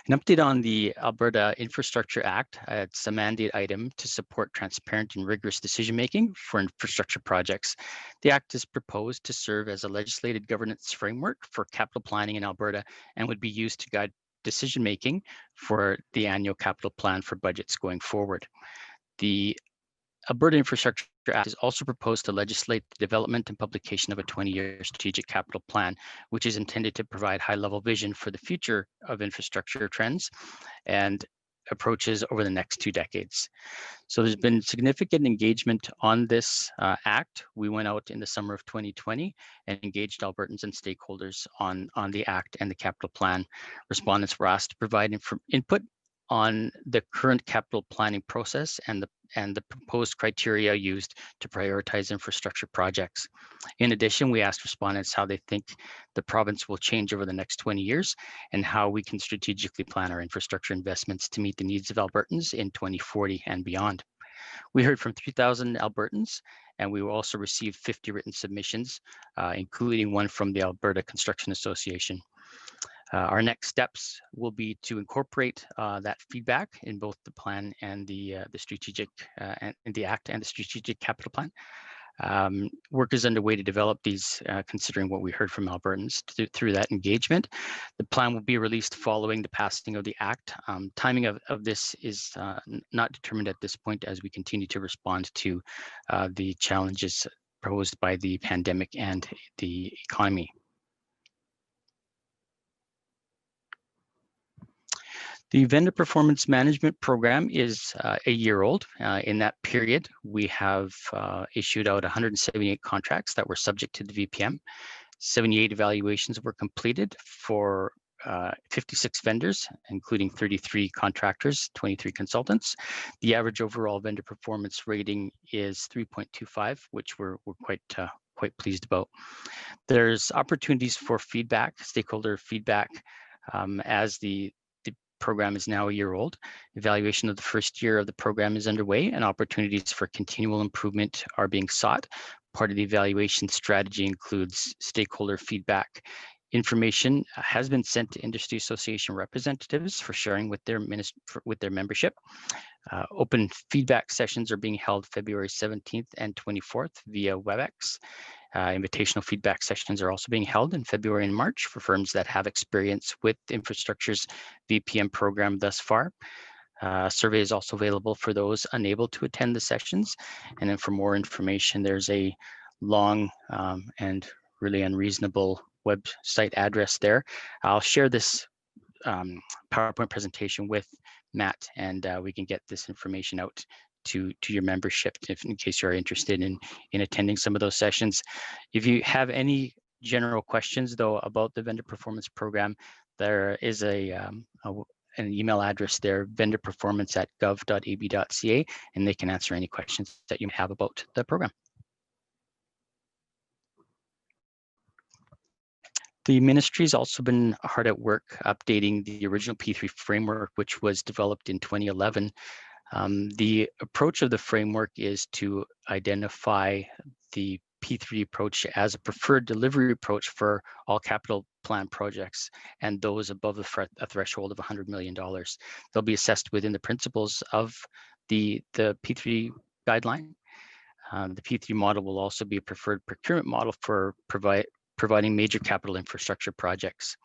An update on the Alberta Infrastructure Act. It's a mandate item to support transparent and rigorous decision-making for infrastructure projects. The act is proposed to serve as a legislated governance framework for capital planning in Alberta and would be used to guide decision-making for the annual capital plan for budgets going forward. The Alberta Infrastructure Act is also proposed to legislate the development and publication of a 20-year strategic capital plan, which is intended to provide high-level vision for the future of infrastructure trends and approaches over the next 2 decades. So there's been significant engagement on this act. We went out in the summer of 2020 and engaged Albertans and stakeholders on the act and the capital plan. Respondents were asked to provide input on the current capital planning process and the proposed criteria used to prioritize infrastructure projects. In addition, we asked respondents how they think the province will change over the next 20 years and how we can strategically plan our infrastructure investments to meet the needs of Albertans in 2040 and beyond. We heard from 3,000 Albertans, and we also received 50 written submissions, including one from the Alberta Construction Association. Our next steps will be to incorporate that feedback in both the plan and the strategic and the act and the strategic capital plan. Work is underway to develop these, considering what we heard from Albertans through that engagement. The plan will be released following the passing of the act. Timing of this is not determined at this point as we continue to respond to the challenges posed by the pandemic and the economy. The vendor performance management program is a year old. In that period, we have issued out 178 contracts that were subject to the VPM. 78 evaluations were completed for 56 vendors, including 33 contractors, 23 consultants. The average overall vendor performance rating is 3.25, which we're quite pleased about. There's opportunities for feedback, stakeholder feedback, as the program is now a year old. Evaluation of the first year of the program is underway and opportunities for continual improvement are being sought. Part of the evaluation strategy includes stakeholder feedback. Information has been sent to industry association representatives for sharing with their membership. Open feedback sessions are being held February 17th and 24th via WebEx. Invitational feedback sessions are also being held in February and March for firms that have experience with infrastructure's VPM program thus far. A survey is also available for those unable to attend the sessions. And then for more information, there's a long and really unreasonable website address there. I'll share this PowerPoint presentation with Matt, and we can get this information out to your membership in case you're interested in attending some of those sessions. If you have any general questions though about the vendor performance program, there is an email address there, vendorperformance@gov.ab.ca, and they can answer any questions that you have about the program. The ministry's also been hard at work updating the original P3 framework, which was developed in 2011. The approach of the framework is to identify the P3 approach as a preferred delivery approach for all capital plan projects and those above a threshold of $100 million. They'll be assessed within the principles of the P3 guideline. The P3 model will also be a preferred procurement model for providing major capital infrastructure projects.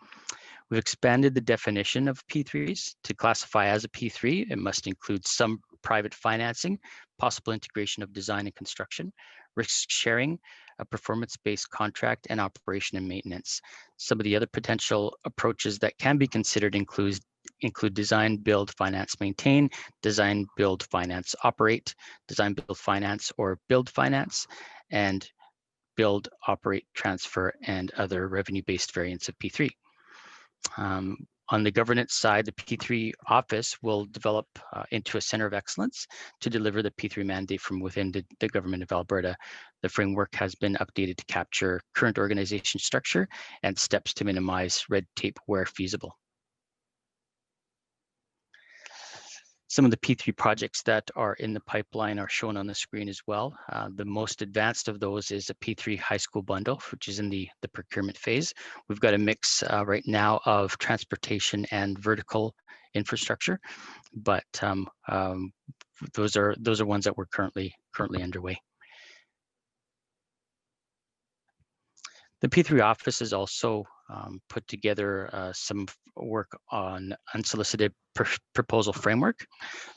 We've expanded the definition of P3s to classify as a P3. It must include some private financing, possible integration of design and construction, risk sharing, a performance-based contract, and operation and maintenance. Some of the other potential approaches that can be considered include design, build, finance, maintain, design, build, finance, operate, design, build, finance, or build finance, and build, operate, transfer, and other revenue-based variants of P3. On the governance side, the P3 office will develop into a center of excellence to deliver the P3 mandate from within the government of Alberta. The framework has been updated to capture current organization structure and steps to minimize red tape where feasible. Some of the P3 projects that are in the pipeline are shown on the screen as well. The most advanced of those is a P3 high school bundle, which is in the procurement phase. We've got a mix right now of transportation and vertical infrastructure, but those are ones that we're currently underway. The P3 office has also put together some work on unsolicited proposal framework.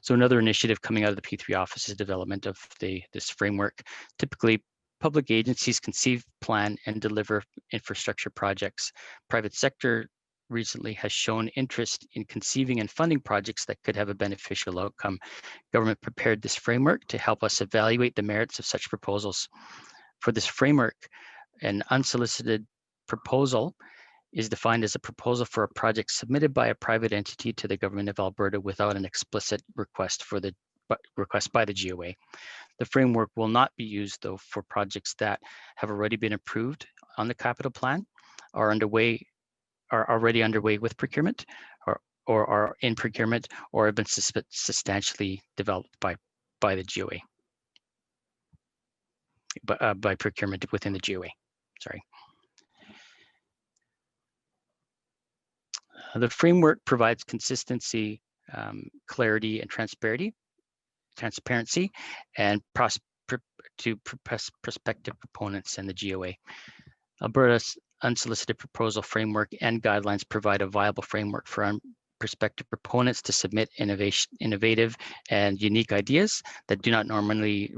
So another initiative coming out of the P3 office is development of this framework. Typically, public agencies conceive, plan, and deliver infrastructure projects. Private sector recently has shown interest in conceiving and funding projects that could have a beneficial outcome. Government prepared this framework to help us evaluate the merits of such proposals. For this framework, an unsolicited proposal is defined as a proposal for a project submitted by a private entity to the government of Alberta without an explicit request by the GOA. The framework will not be used, though, for projects that have already been approved on the capital plan, are already underway with procurement, or are in procurement, or have been substantially developed by the GOA, by procurement within the GOA. Sorry. The framework provides consistency, clarity, and transparency, and to prospective proponents and the GOA. Alberta's unsolicited proposal framework and guidelines provide a viable framework for prospective proponents to submit innovative and unique ideas that do not normally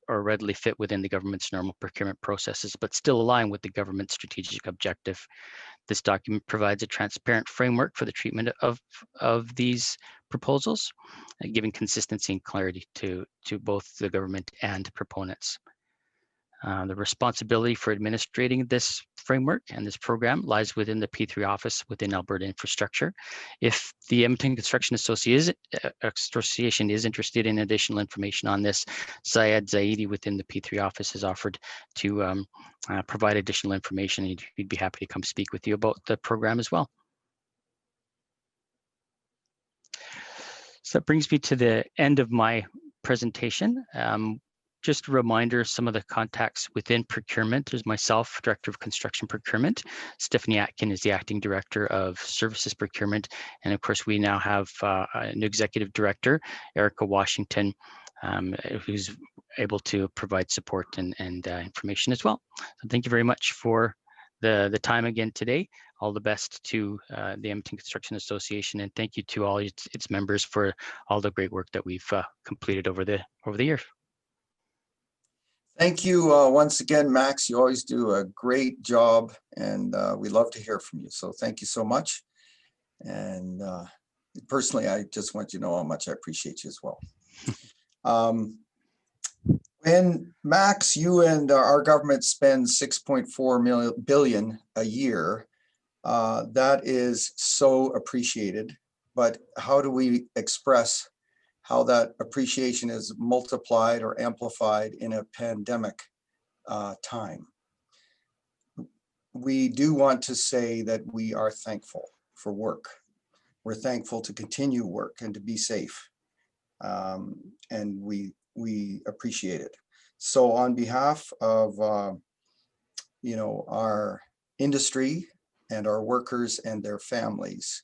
or readily fit within the government's normal procurement processes, but still align with the government's strategic objective. This document provides a transparent framework for the treatment of these proposals, giving consistency and clarity to both the government and proponents. The responsibility for administrating this framework and this program lies within the P3 office within Alberta Infrastructure. If the Edmonton Construction Association is interested in additional information on this, Syed Zaidi within the P3 office has offered to provide additional information, and he'd be happy to come speak with you about the program as well. So that brings me to the end of my presentation. Just a reminder, some of the contacts within procurement. There's myself, Director of Construction Procurement. Stephanie Atkin is the Acting Director of Services Procurement. And of course, we now have an Executive Director, Erica Washington, who's able to provide support and information as well. So thank you very much for the time again today. All the best to the Edmonton Construction Association, and thank you to all its members for all the great work that we've completed over the years. Thank you once again, Max. You always do a great job, and we love to hear from you. So thank you so much. And personally, I just want you to know how much I appreciate you as well. And Max, you and our government spend $6.4 billion a year. That is so appreciated. But how do we express how that appreciation is multiplied or amplified in a pandemic time? We do want to say that we are thankful for work. We're thankful to continue work and to be safe. And we appreciate it. So on behalf of, our industry and our workers and their families,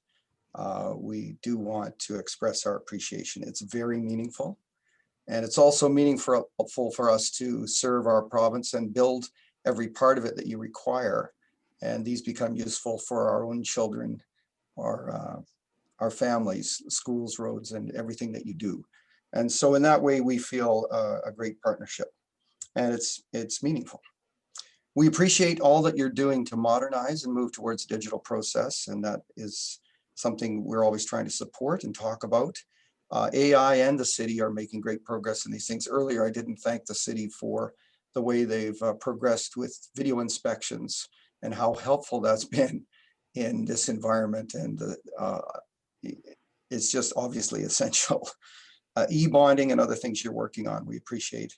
we do want to express our appreciation. It's very meaningful. And it's also meaningful for us to serve our province and build every part of it that you require. And these become useful for our own children, our families, schools, roads, and everything that you do. And so in that way, we feel a great partnership, and it's meaningful. We appreciate all that you're doing to modernize and move towards a digital process, and that is something we're always trying to support and talk about. AI and the city are making great progress in these things. Earlier, I didn't thank the city for the way they've progressed with video inspections and how helpful that's been in this environment. And it's just obviously essential. E-bonding and other things you're working on, we appreciate.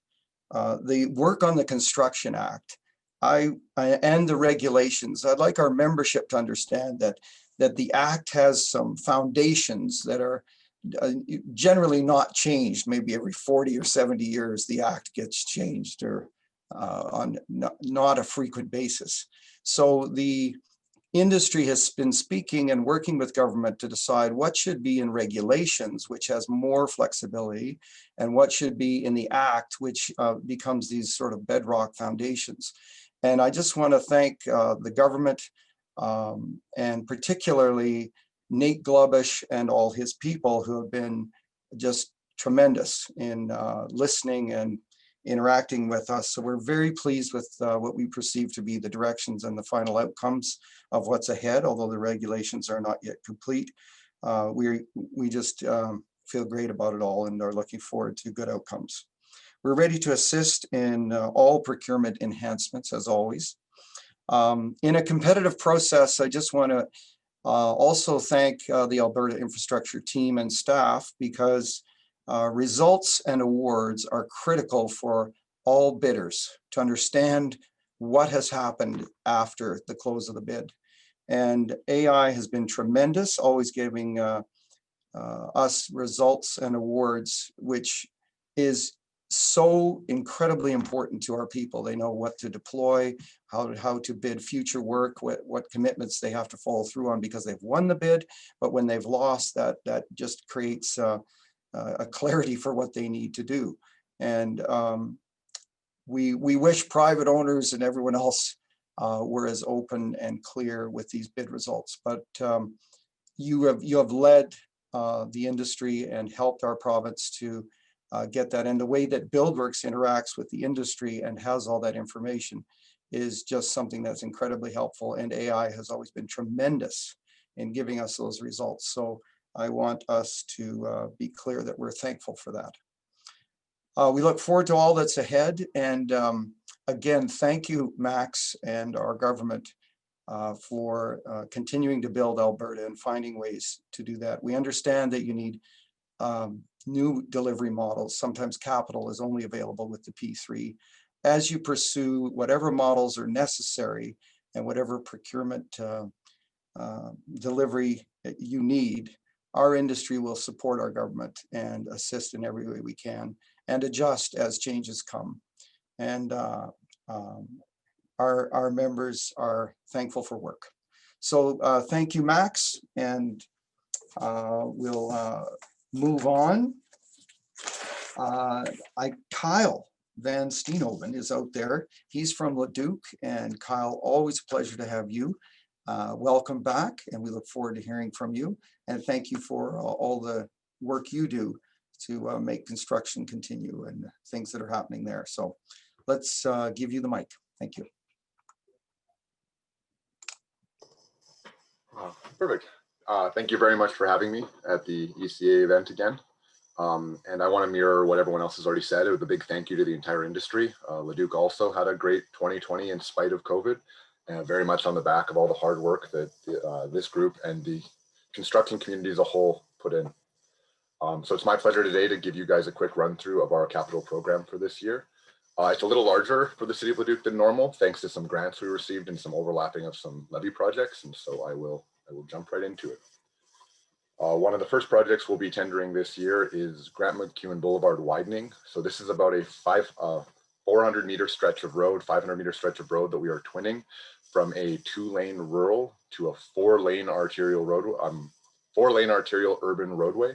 The work on the Construction Act and the regulations, I'd like our membership to understand that the Act has some foundations that are generally not changed. Maybe every 40 or 70 years, the Act gets changed, or on not a frequent basis. So the industry has been speaking and working with government to decide what should be in regulations, which has more flexibility, and what should be in the Act, which becomes these sort of bedrock foundations. And I just want to thank the government, and particularly Nate Globish and all his people, who have been just tremendous in listening and interacting with us. So we're very pleased with what we perceive to be the directions and the final outcomes of what's ahead, although the regulations are not yet complete. We just feel great about it all and are looking forward to good outcomes. We're ready to assist in all procurement enhancements, as always. In a competitive process, I just want to also thank the Alberta infrastructure team and staff, because results and awards are critical for all bidders to understand what has happened after the close of the bid. And AI has been tremendous, always giving us results and awards, which is so incredibly important to our people. They know what to deploy, how to bid future work, what commitments they have to follow through on because they've won the bid. But when they've lost, that just creates a clarity for what they need to do. And we wish private owners and everyone else were as open and clear with these bid results. But you have led the industry and helped our province to get that. And the way that BuildWorks interacts with the industry and has all that information is just something that's incredibly helpful. And AI has always been tremendous in giving us those results. So I want us to be clear that we're thankful for that. We look forward to all that's ahead. And again, thank you, Max, and our government for continuing to build Alberta and finding ways to do that. We understand that you need new delivery models. Sometimes capital is only available with the P3. As you pursue whatever models are necessary and whatever procurement delivery you need, our industry will support our government and assist in every way we can and adjust as changes come. And our members are thankful for work. So thank you, Max, and we'll move on. Kyle Van Steenhoven is out there. He's from Leduc, and Kyle, always a pleasure to have you. Welcome back, and we look forward to hearing from you. And thank you for all the work you do to make construction continue and things that are happening there. So let's give you the mic. Thank you. Perfect. Thank you very much for having me at the ECA event again. And I want to mirror what everyone else has already said. It was a big thank you to the entire industry. Leduc also had a great 2020 in spite of COVID, very much on the back of all the hard work that this group and the construction community as a whole put in. So it's my pleasure today to give you guys a quick run through of our capital program for this year. It's a little larger for the city of Leduc than normal, thanks to some grants we received and some overlapping of some levy projects. And so I will jump right into it. One of the first projects we'll be tendering this year is Grant McEwen Boulevard widening. So this is about a 400-meter stretch of road, 500-meter stretch of road that we are twinning from a 2-lane rural to a 4-lane arterial road, 4-lane arterial urban roadway.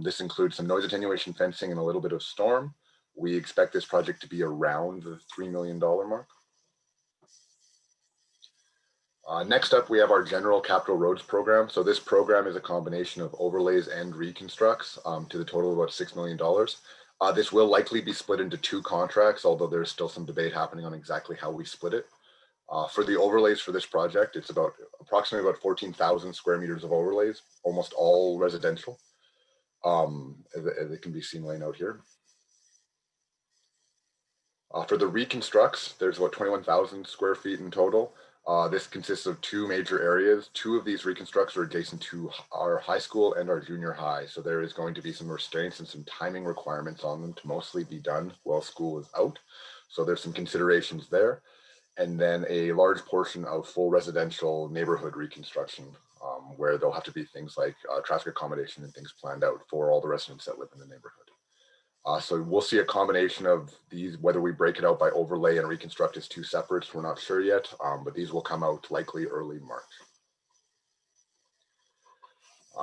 This includes some noise attenuation fencing and a little bit of storm. We expect this project to be around the $3 million mark. Next up, we have our general capital roads program. So this program is a combination of overlays and reconstructs to the total of about $6 million. This will likely be split into 2 contracts, although there's still some debate happening on exactly how we split it. For the overlays for this project, it's approximately about 14,000 square meters of overlays, almost all residential, as it can be seen laying out here. For the reconstructs, there's about 21,000 square feet in total. This consists of 2 major areas. 2 of these reconstructs are adjacent to our high school and our junior high. So there is going to be some restraints and some timing requirements on them to mostly be done while school is out. So there's some considerations there. And then a large portion of full residential neighborhood reconstruction, where there'll have to be things like traffic accommodation and things planned out for all the residents that live in the neighborhood. So we'll see a combination of these, whether we break it out by overlay and reconstruct as 2 separates, we're not sure yet, but these will come out likely early March.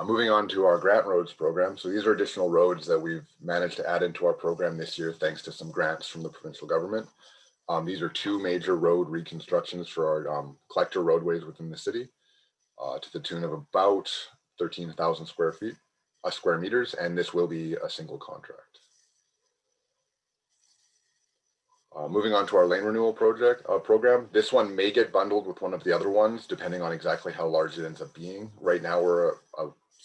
Moving on to our grant roads program. So these are additional roads that we've managed to add into our program this year, thanks to some grants from the provincial government. These are 2 major road reconstructions for our collector roadways within the city to the tune of about 13,000 square meters, and this will be a single contract. Moving on to our lane renewal program. This one may get bundled with one of the other ones, depending on exactly how large it ends up being. Right now, we're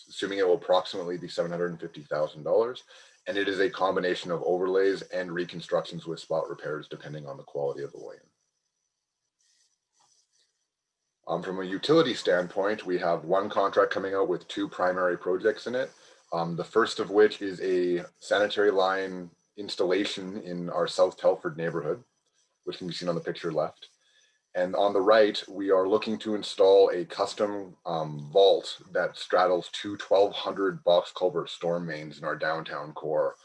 assuming it will approximately be $750,000, and it is a combination of overlays and reconstructions with spot repairs, depending on the quality of the lane. From a utility standpoint, we have 1 contract coming out with 2 primary projects in it. The first of which is a sanitary line installation in our South Telford neighborhood, which can be seen on the picture left. And on the right, we are looking to install a custom vault that straddles 2 1,200 box culvert storm mains in our downtown core.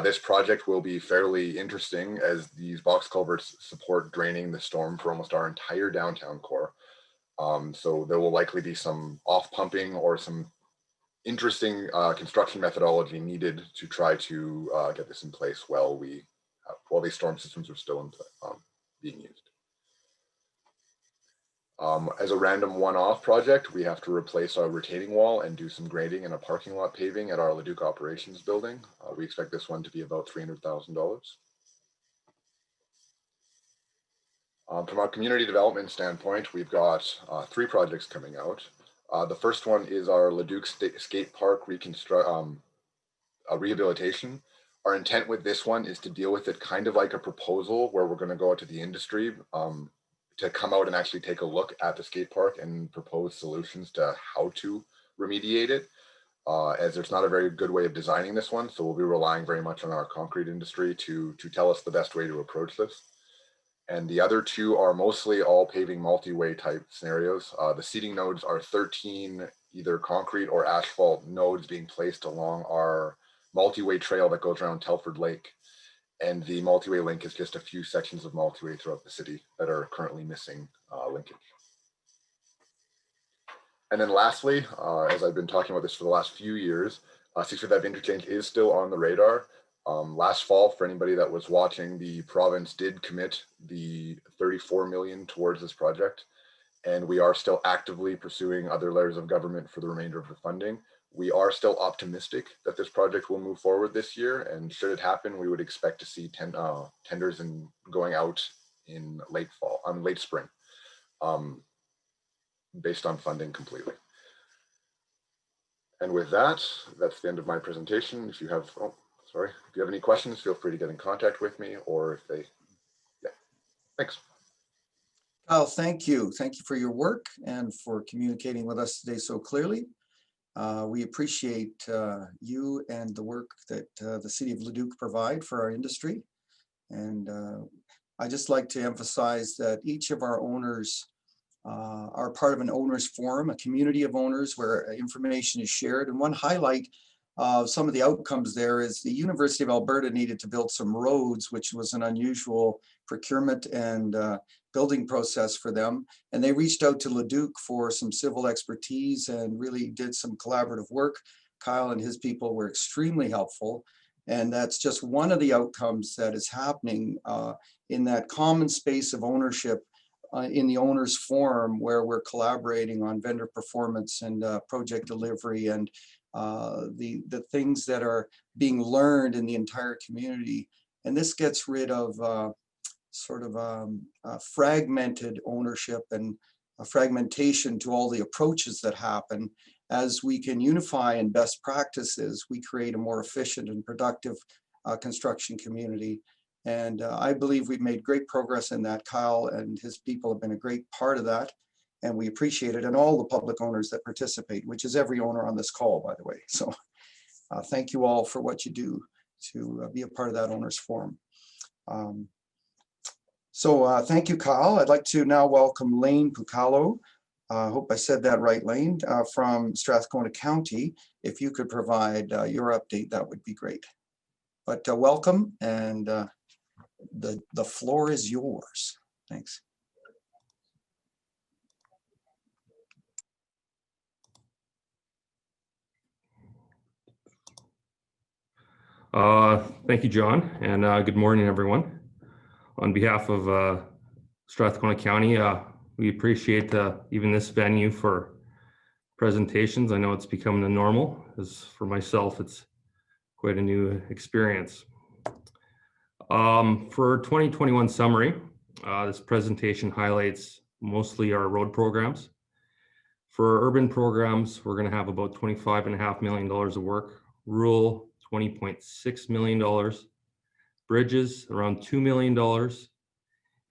This project will be fairly interesting as these box culverts support draining the storm for almost our entire downtown core. So there will likely be some off pumping or some interesting construction methodology needed to try to get this in place while these storm systems are still being used. As a random one-off project, we have to replace our retaining wall and do some grading and a parking lot paving at our Leduc operations building. We expect this one to be about $300,000. From our community development standpoint, we've got 3 projects coming out. The first one is our Leduc Skate Park rehabilitation. Our intent with this one is to deal with it kind of like a proposal where we're going to go out to the industry to come out and actually take a look at the skate park and propose solutions to how to remediate it, as there's not a very good way of designing this one. So we'll be relying very much on our concrete industry to tell us the best way to approach this. And the other 2 are mostly all paving multi-way type scenarios. The seating nodes are 13 either concrete or asphalt nodes being placed along our multi-way trail that goes around Telford Lake. And the multi-way link is just a few sections of multi-way throughout the city that are currently missing linkage. And then lastly, as I've been talking about this for the last few years, 655 interchange is still on the radar. Last fall, for anybody that was watching, the province did commit the $34 million towards this project, and we are still actively pursuing other layers of government for the remainder of the funding. We are still optimistic that this project will move forward this year, and should it happen, we would expect to see tenders going out in late spring, based on funding completely. And with that, that's the end of my presentation. If you have, if you have any questions, feel free to get in contact with me, or if they, thanks. Kyle, thank you. Thank you for your work and for communicating with us today so clearly. We appreciate you and the work that the City of Leduc provide for our industry. And I just like to emphasize that each of our owners are part of an owners forum, a community of owners where information is shared. And one highlight some of the outcomes there is the University of Alberta needed to build some roads, which was an unusual procurement and building process for them. And they reached out to Leduc for some civil expertise and really did some collaborative work. Kyle and his people were extremely helpful. And that's just one of the outcomes that is happening in that common space of ownership in the owners forum, where we're collaborating on vendor performance and project delivery and the things that are being learned in the entire community. And this gets rid of fragmented ownership and a fragmentation to all the approaches that happen. As we can unify in best practices, we create a more efficient and productive construction community. And I believe we've made great progress in that. Kyle and his people have been a great part of that, and we appreciate it. And all the public owners that participate, which is every owner on this call, by the way. So thank you all for what you do to be a part of that owners forum. Thank you, Kyle. I'd like to now welcome Lane Pucalo. I hope I said that right, Lane, from Strathcona County. If you could provide your update, that would be great. But welcome, and the floor is yours. Thanks. Thank you, John, and good morning, everyone. On behalf of Strathcona County, we appreciate even this venue for presentations. I know it's becoming the normal. As for myself, it's quite a new experience. For 2021 summary, this presentation highlights mostly our road programs. For urban programs, we're going to have about $25.5 million of work. Rural, $20.6 million. Bridges, around $2 million.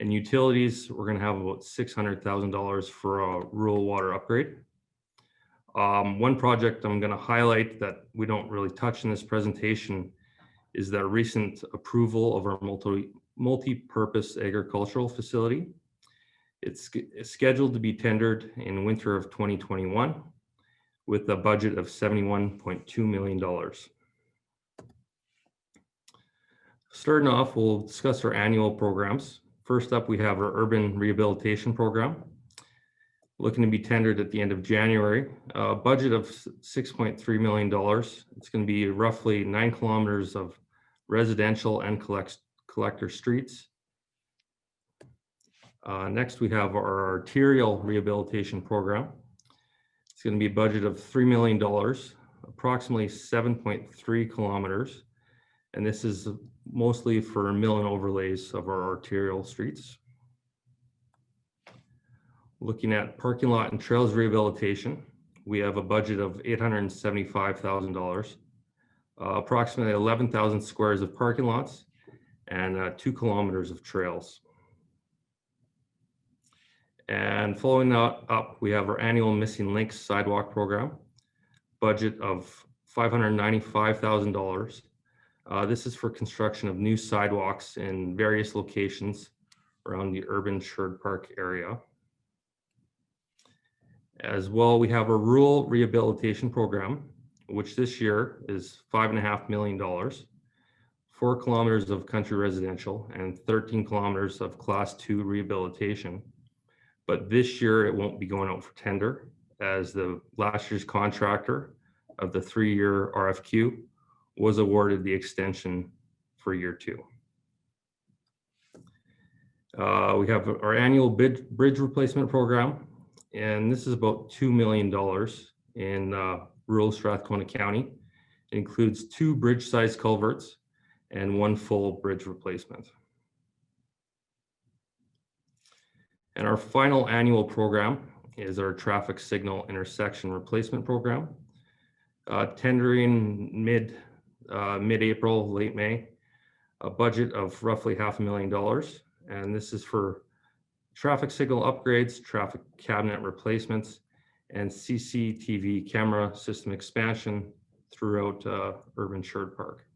And utilities, we're going to have about $600,000 for a rural water upgrade. One project I'm going to highlight that we don't really touch in this presentation is the recent approval of our multi-purpose agricultural facility. It's scheduled to be tendered in winter of 2021 with a budget of $71.2 million. Starting off, we'll discuss our annual programs. First up, we have our urban rehabilitation program, looking to be tendered at the end of January. A budget of $6.3 million. It's going to be roughly 9 kilometers of residential and collector streets. Next, we have our arterial rehabilitation program. It's going to be a budget of $3 million, approximately 7.3 kilometers. And this is mostly for mill and overlays of our arterial streets. Looking at parking lot and trails rehabilitation, we have a budget of $875,000, approximately 11,000 squares of parking lots and 2 kilometers of trails. And following that up, we have our annual Missing Links sidewalk program, budget of $595,000. This is for construction of new sidewalks in various locations around the urban Sherwood Park area. As well, we have a rural rehabilitation program, which this year is $5.5 million, 4 kilometers of country residential and 13 kilometers of class 2 rehabilitation. But this year it won't be going out for tender, as the last year's contractor of the 3-year RFQ was awarded the extension for year 2. We have our annual bridge replacement program, and this is about $2 million in rural Strathcona County. It includes 2 bridge-sized culverts and 1 full bridge replacement. And our final annual program is our traffic signal intersection replacement program, tendering mid-April, late May, a budget of roughly $500,000. And this is for traffic signal upgrades, traffic cabinet replacements, and CCTV camera system expansion throughout urban Sherwood Park.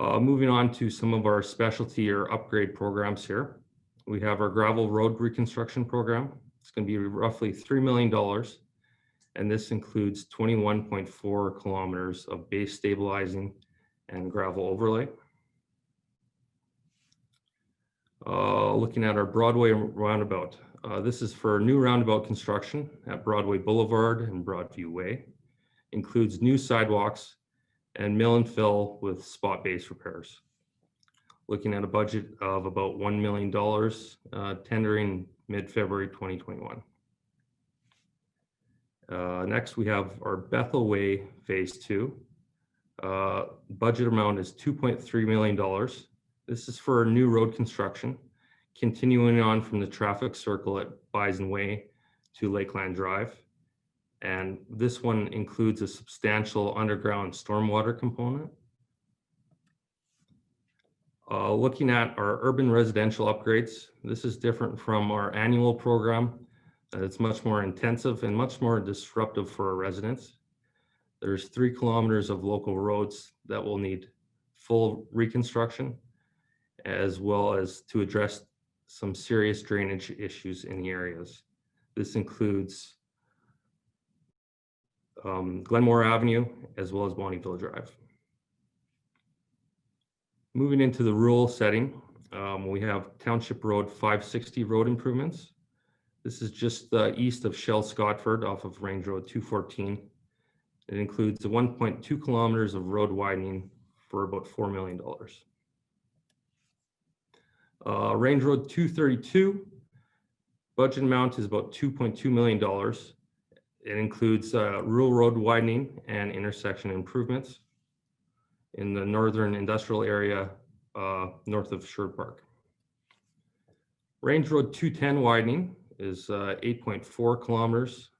Moving on to some of our specialty or upgrade programs here. We have our gravel road reconstruction program. It's going to be roughly $3 million. and this includes 21.4 kilometers of base stabilizing and gravel overlay. Looking at our Broadway roundabout. This is for new roundabout construction at Broadway Boulevard and Broadview Way. Includes new sidewalks and mill and fill with spot base repairs. Looking at a budget of about $1 million, tendering mid-February 2021. Next, we have our Bethel Way Phase 2. Budget amount is $2.3 million. This is for new road construction, continuing on from the traffic circle at Bison Way to Lakeland Drive. And this one includes a substantial underground stormwater component. Looking at our urban residential upgrades, this is different from our annual program. It's much more intensive and much more disruptive for our residents. There's 3 kilometers of local roads that will need full reconstruction, as well as to address some serious drainage issues in the areas. This includes Glenmore Avenue, as well as Bonnyville Drive. Moving into the rural setting, we have Township Road 560 road improvements. This is just east of Shell Scotford off of Range Road 214. It includes 1.2 kilometers of road widening for about $4 million. Range Road 232, budget amount is about $2.2 million. It includes rural road widening and intersection improvements in the northern industrial area north of Sherwood Park. Range Road 210 widening is 8.4 kilometers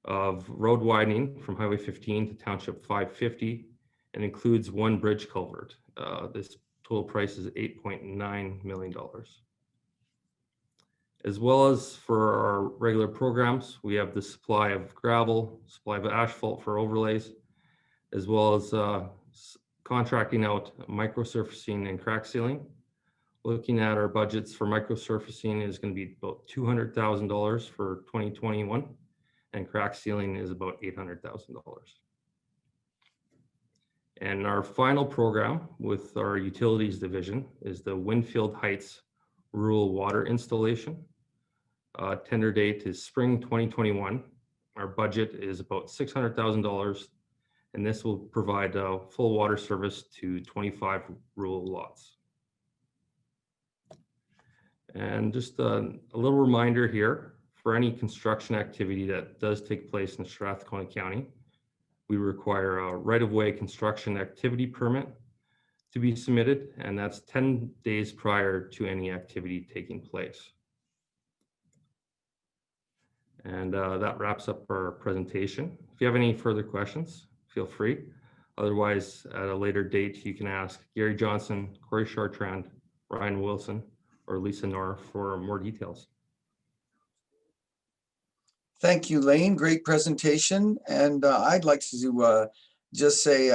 of road widening from Highway 15 to Township 550 and includes 1 bridge culvert. This total price is $8.9 million. As well as for our regular programs, we have the supply of gravel, supply of asphalt for overlays, as well as contracting out microsurfacing and crack sealing. Looking at our budgets for microsurfacing is going to be about $200,000 for 2021, and crack sealing is about $800,000. And our final program with our utilities division is the Winfield Heights rural water installation. Tender date is spring 2021. Our budget is about $600,000, and this will provide full water service to 25 rural lots. And just a little reminder here, for any construction activity that does take place in Strathcona County, we require a right-of-way construction activity permit to be submitted, and that's 10 days prior to any activity taking place. And that wraps up our presentation. If you have any further questions, feel free. Otherwise, at a later date, you can ask Gary Johnson, Corey Chartrand, Ryan Wilson, or Lisa Knorr for more details. Thank you, Lane. Great presentation. And I'd like to just say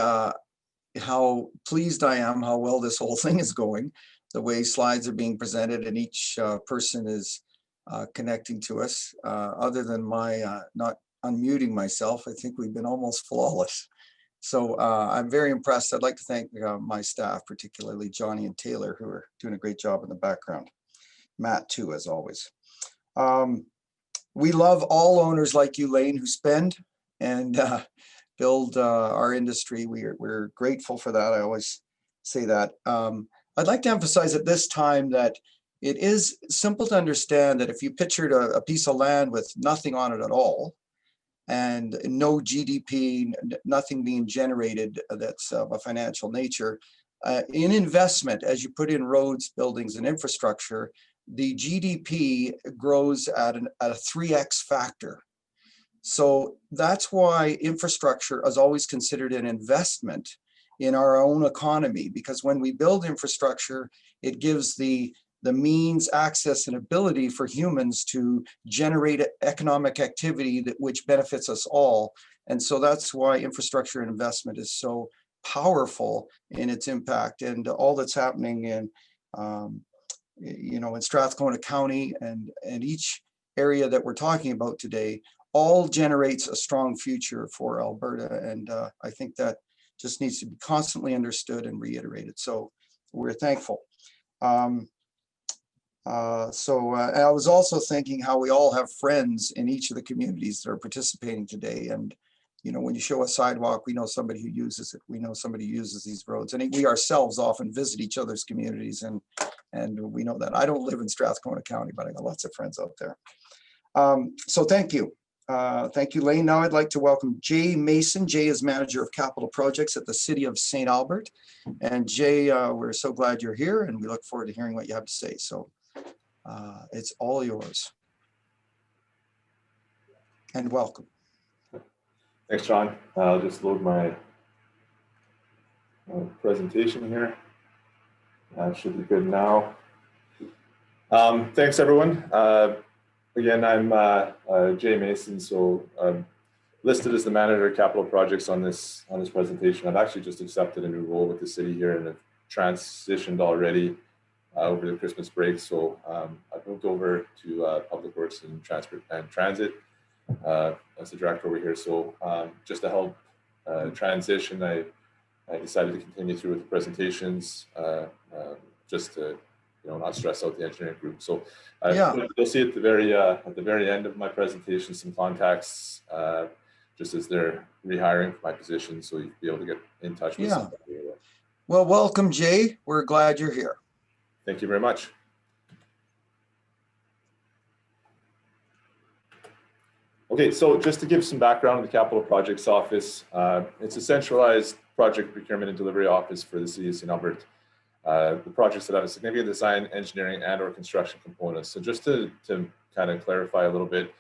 how pleased I am how well this whole thing is going, the way slides are being presented and each person is connecting to us. Other than my not unmuting myself, I think we've been almost flawless. So I'm very impressed. I'd like to thank my staff, particularly Johnny and Taylor, who are doing a great job in the background. Matt too, as always. We love all owners like you, Lane, who spend and build our industry. We're grateful for that. I always say that. I'd like to emphasize at this time that it is simple to understand that if you pictured a piece of land with nothing on it at all, and no GDP, nothing being generated that's of a financial nature, in investment, as you put in roads, buildings, and infrastructure, the GDP grows at a 3x factor. So that's why infrastructure is always considered an investment in our own economy, because when we build infrastructure, it gives the means, access, and ability for humans to generate economic activity which benefits us all. And so that's why infrastructure and investment is so powerful in its impact, and all that's happening in in Strathcona County and each area that we're talking about today all generates a strong future for Alberta. And I think that just needs to be constantly understood and reiterated. So we're thankful. I was also thinking how we all have friends in each of the communities that are participating today. And, you know, when you show a sidewalk, we know somebody who uses it. We know somebody who uses these roads. And we ourselves often visit each other's communities. And we know that. I don't live in Strathcona County, but I got lots of friends out there. So thank you. Thank you, Lane. Now I'd like to welcome Jay Mason. Jay is Manager of Capital Projects at the City of St. Albert. And Jay, we're so glad you're here and we look forward to hearing what you have to say. So it's all yours. And welcome. Thanks, John. I'll just load my presentation here. Should be good now. Thanks, everyone. Again, I'm Jay Mason, so I'm listed as the Manager of Capital Projects on this presentation. I've actually just accepted a new role with the city here and have transitioned already over the Christmas break. So I've moved over to Public Works and Transit as the director over here. So just to help transition, I decided to continue through with the presentations just to not stress out the engineering group. So you'll see at the very end of my presentation some contacts just as they're rehiring for my position, so you'll be able to get in touch with somebody. Well, welcome, Jay. We're glad you're here. Thank you very much. Okay, so just to give some background on the Capital Projects Office, it's a centralized project procurement and delivery office for the City of St. Albert. The projects that have a significant design, engineering, and/or construction components. So just to kind of clarify a little bit,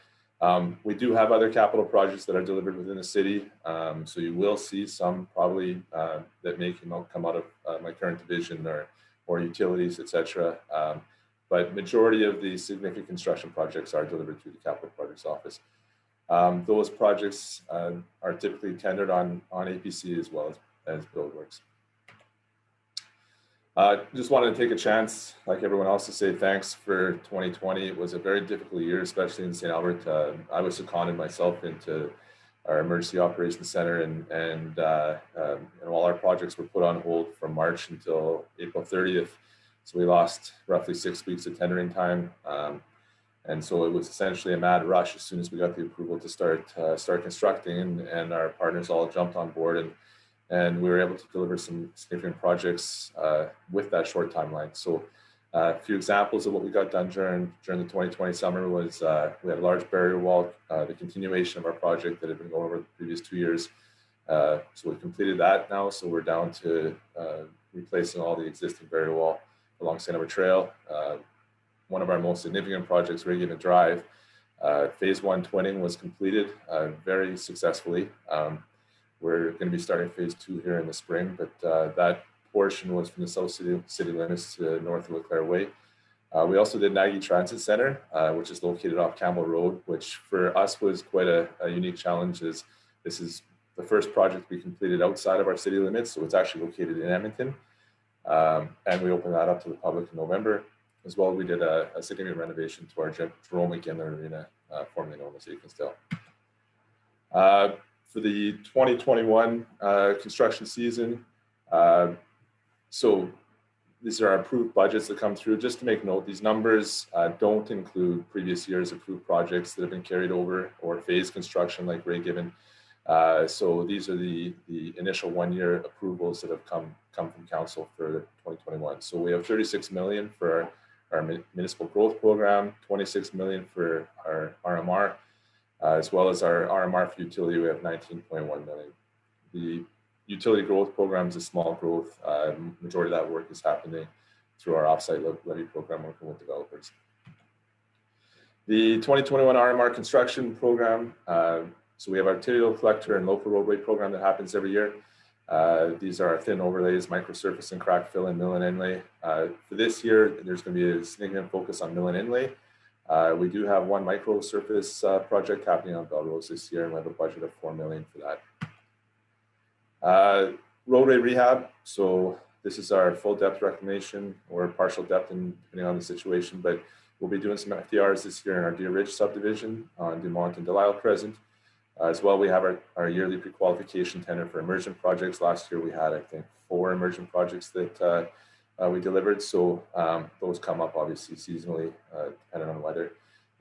we do have other capital projects that are delivered within the city. So you will see some probably that may come out of my current division or utilities, etc. But majority of the significant construction projects are delivered through the Capital Projects Office. Those projects are typically tendered on APC as well as BuildWorks. Just wanted to take a chance, like everyone else, to say thanks for 2020. It was a very difficult year, especially in St. Albert. I was seconded myself into our Emergency Operations Center, and all our projects were put on hold from March until April 30th. So we lost roughly 6 weeks of tendering time. And so it was essentially a mad rush as soon as we got the approval to start constructing, and our partners all jumped on board, and we were able to deliver some significant projects with that short timeline. So a few examples of what we got done during the 2020 summer was we had a large barrier wall, the continuation of our project that had been going over the previous 2 years. So we completed that now. So we're down to replacing all the existing barrier wall along St. Albert Trail. One of our most significant projects, Ray-Given Drive, phase 1 twinning was completed very successfully. We're going to be starting phase 2 here in the spring, but that portion was from the south city limits to north of Leclerc Way. We also did Nagy Transit Center, which is located off Campbell Road, which for us was quite a unique challenge. As this is the first project we completed outside of our city limits, so it's actually located in Edmonton, and we opened that up to the public in November. As well, we did a significant renovation to our Jerome McGinley Arena, formerly known as Aikenstill. For the 2021 construction season, so these are our approved budgets that come through. Just to make note, these numbers don't include previous years' approved projects that have been carried over or phased construction like Ray-Given. So these are the initial 1-year approvals that have come from council for 2021. So we have 36 million for our municipal growth program, 26 million for our RMR, as well as our RMR for utility. We have 19.1 million. The utility growth program is a small growth. Majority of that work is happening through our offsite levy program, working with developers. The 2021 RMR construction program. So we have our tidal collector and local roadway program that happens every year. These are our thin overlays, microsurface and crack fill and mill and inlay. For this year, there's going to be a significant focus on mill and inlay. We do have one microsurface project happening on Belrose this year, and we have a budget of 4 million for that. Roadway rehab. So this is our full depth reclamation or partial depth, depending on the situation. But We'll be doing some FDRs this year in our Deer Ridge subdivision on Dumont and Delisle Crescent. As well, we have our yearly pre-qualification tender for emergent projects. Last year, we had, I think, 4 emergent projects that we delivered. So those come up obviously seasonally, depending on weather.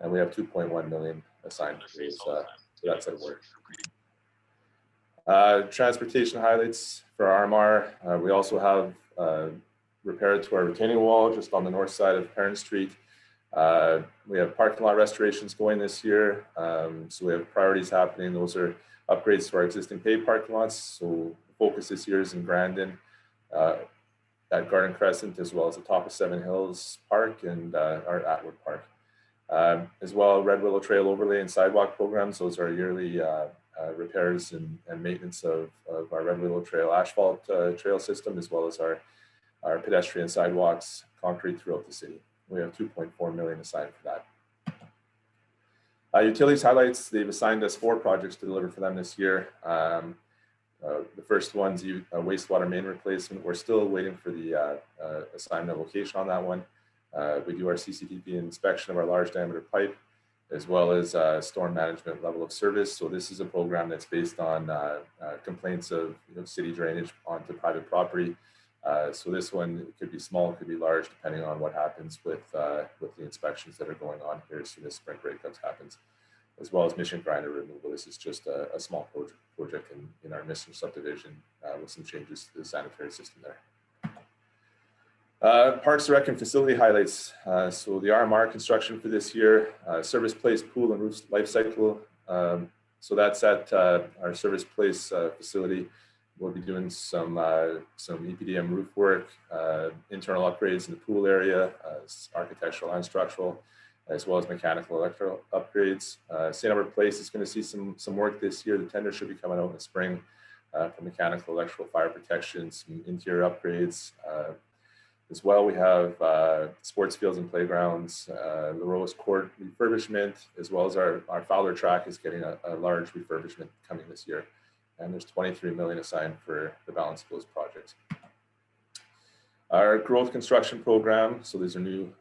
And we have 2.1 million assigned for those, so that's at work. Transportation highlights for RMR. We also have repair to our retaining wall just on the north side of Perrin Street. We have parking lot restorations going this year. So we have priorities happening. Those are upgrades to our existing paved parking lots. So the focus this year is in Grandin, at Garden Crescent, as well as the top of Seven Hills Park and our Atwood Park. As well, Red Willow Trail overlay and sidewalk programs. Those are yearly repairs and maintenance of our Red Willow Trail asphalt trail system, as well as our pedestrian sidewalks, concrete throughout the city. We have 2.4 million assigned for that. Utilities highlights, they've assigned us 4 projects to deliver for them this year. The first one's a wastewater main replacement. We're still waiting for the assignment location on that one. We do our CCTV inspection of our large diameter pipe, as well as storm management level of service. So this is a program that's based on complaints of city drainage onto private property. So this one could be small, could be large, depending on what happens with the inspections that are going on here as soon as spring breakups happens, as well as mission grinder removal. This is just a small project in our Mission subdivision with some changes to the sanitary system there. Parks, Rec, and facility highlights. So the RMR construction for this year, service place, pool, and roof life cycle. So that's at our service place facility. We'll be doing some EPDM roof work, internal upgrades in the pool area, architectural and structural, as well as mechanical electrical upgrades. St. Albert Place is going to see some work this year. The tender should be coming out in the spring for mechanical, electrical, fire protection, some interior upgrades. As well, we have sports fields and playgrounds, the Rose Court refurbishment, as well as our Fowler track is getting a large refurbishment coming this year. And there's 23 million assigned for the balance of those projects. Our growth construction program, so these are new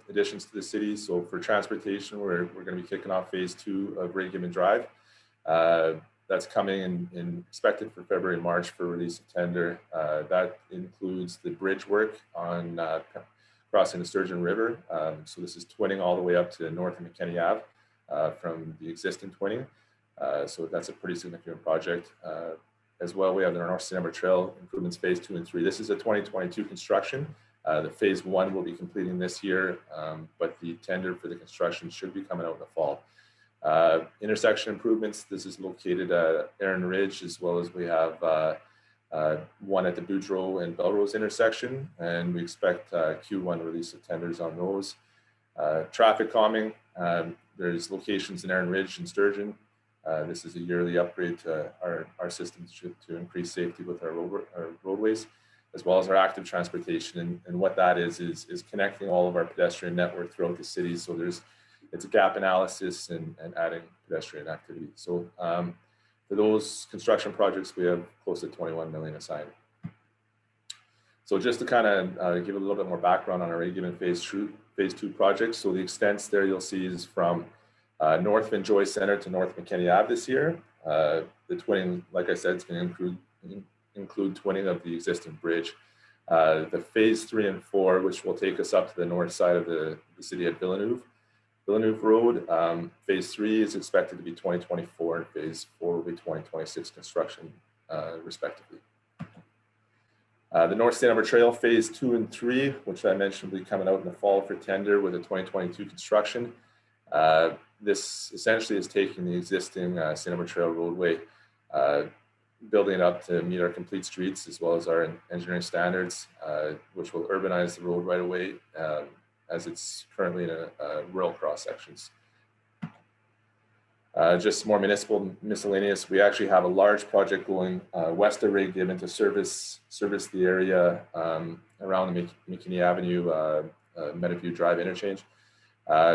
additions to the city. So for transportation, we're going to be kicking off phase 2 of Ray Gibbon Drive. That's coming in expected for February and March for release of tender. That includes the bridge work on crossing the Sturgeon River. So this is twinning all the way up to north of McKinney Ave from the existing twinning. So that's a pretty significant project. As well, we have the North St. Albert Trail improvements phase 2 and 3. This is a 2022 construction. The phase 1 will be completing this year, but the tender for the construction should be coming out in the fall. Intersection improvements, this is located at Erin Ridge, as well as we have one at the Boudreaux and Belrose intersection, and we expect Q1 release of tenders on those. Traffic calming, there's locations in Erin Ridge and Sturgeon. This is a yearly upgrade to our systems to increase safety with our roadways, as well as our active transportation. And what that is connecting all of our pedestrian network throughout the city. So it's a gap analysis and adding pedestrian activity. So for those construction projects, we have close to 21 million assigned. So just to kind of give a little bit more background on our given phase 2 projects. So the extents there you'll see is from North Van Joy Center to North McKinney Ave this year. The twinning, like I said, is going to include twinning of the existing bridge. The phase 3 and 4, which will take us up to the north side of the city at Villeneuve Road. Phase 3 is expected to be 2024 and phase 4 will be 2026 construction, respectively. The North St. Albert Trail phase 2 and 3, which I mentioned will be coming out in the fall for tender with a 2022 construction. This essentially is taking the existing St. Albert Trail roadway, building it up to meet our complete streets as well as our engineering standards, which will urbanize the road right away as it's currently in a rural cross sections. Just more municipal miscellaneous. We actually have a large project going west of Ray Gibbon to service the area around the McKinney Avenue, Meadowview Drive interchange.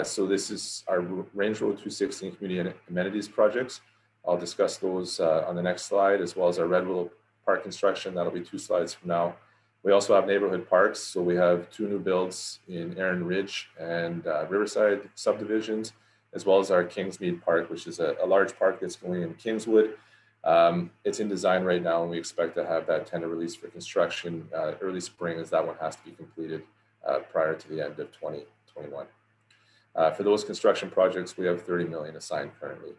So this is our Range Road 216 community amenities projects. I'll discuss those on the next slide, as well as our Red Willow Park construction. That'll be 2 slides from now, We also have neighborhood parks. So we have 2 new builds in Erin Ridge and Riverside subdivisions, as well as our Kingsmead Park, which is a large park that's going in Kingswood. It's in design right now, and we expect to have that tender release for construction early spring, as that one has to be completed prior to the end of 2021. For those construction projects, we have 30 million assigned currently.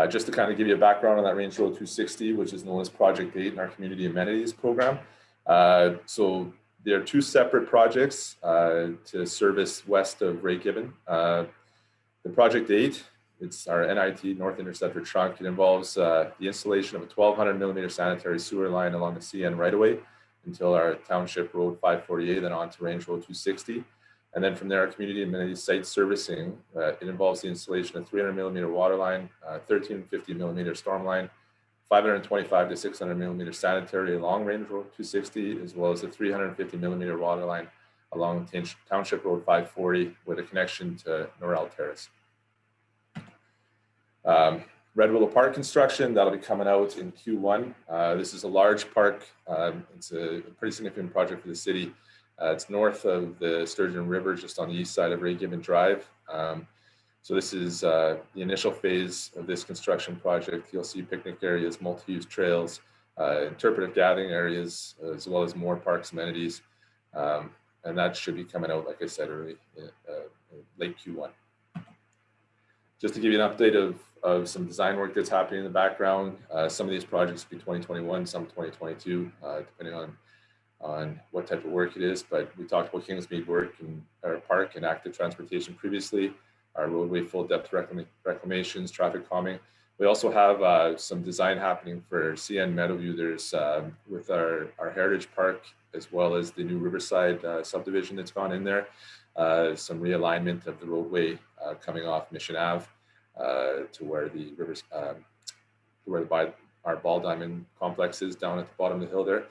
Just to kind of give you a background on that Range Road 260, which is known as Project 8 in our Community Amenities Program. So there are 2 separate projects to service west of Ray Gibbon. The Project 8, it's our NIT, North Interceptor Trunk. It involves the installation of a 1,200 millimeter sanitary sewer line along the CN right-of-way until our Township Road 548, then on to Range Road 260. And then from there, our community amenities site servicing, it involves the installation of 300 millimeter water line, 1350 millimeter storm line, 525 to 600 millimeter sanitary along Range Road 260, as well as a 350 millimeter water line along Township Road 540 with a connection to Norrell Terrace. Red Willow Park construction, that'll be coming out in Q1. This is a large park. It's a pretty significant project for the city. It's north of the Sturgeon River, just on the east side of Ray Gibbon Drive. So this is the initial phase of this construction project. You'll see picnic areas, multi-use trails, interpretive gathering areas, as well as more parks amenities. And that should be coming out, like I said, early, late Q1. Just to give you an update of some design work that's happening in the background. Some of these projects will be 2021, some 2022, depending on what type of work it is. But we talked about Kingsmead work and our park and active transportation previously, our roadway full depth reclamations, traffic calming. We also have some design happening for CN Meadowview. There's with our Heritage Park, as well as the new Riverside subdivision that's gone in there. Some realignment of the roadway coming off Mission Ave to where the rivers, our ball diamond complex is down at the bottom of the hill there.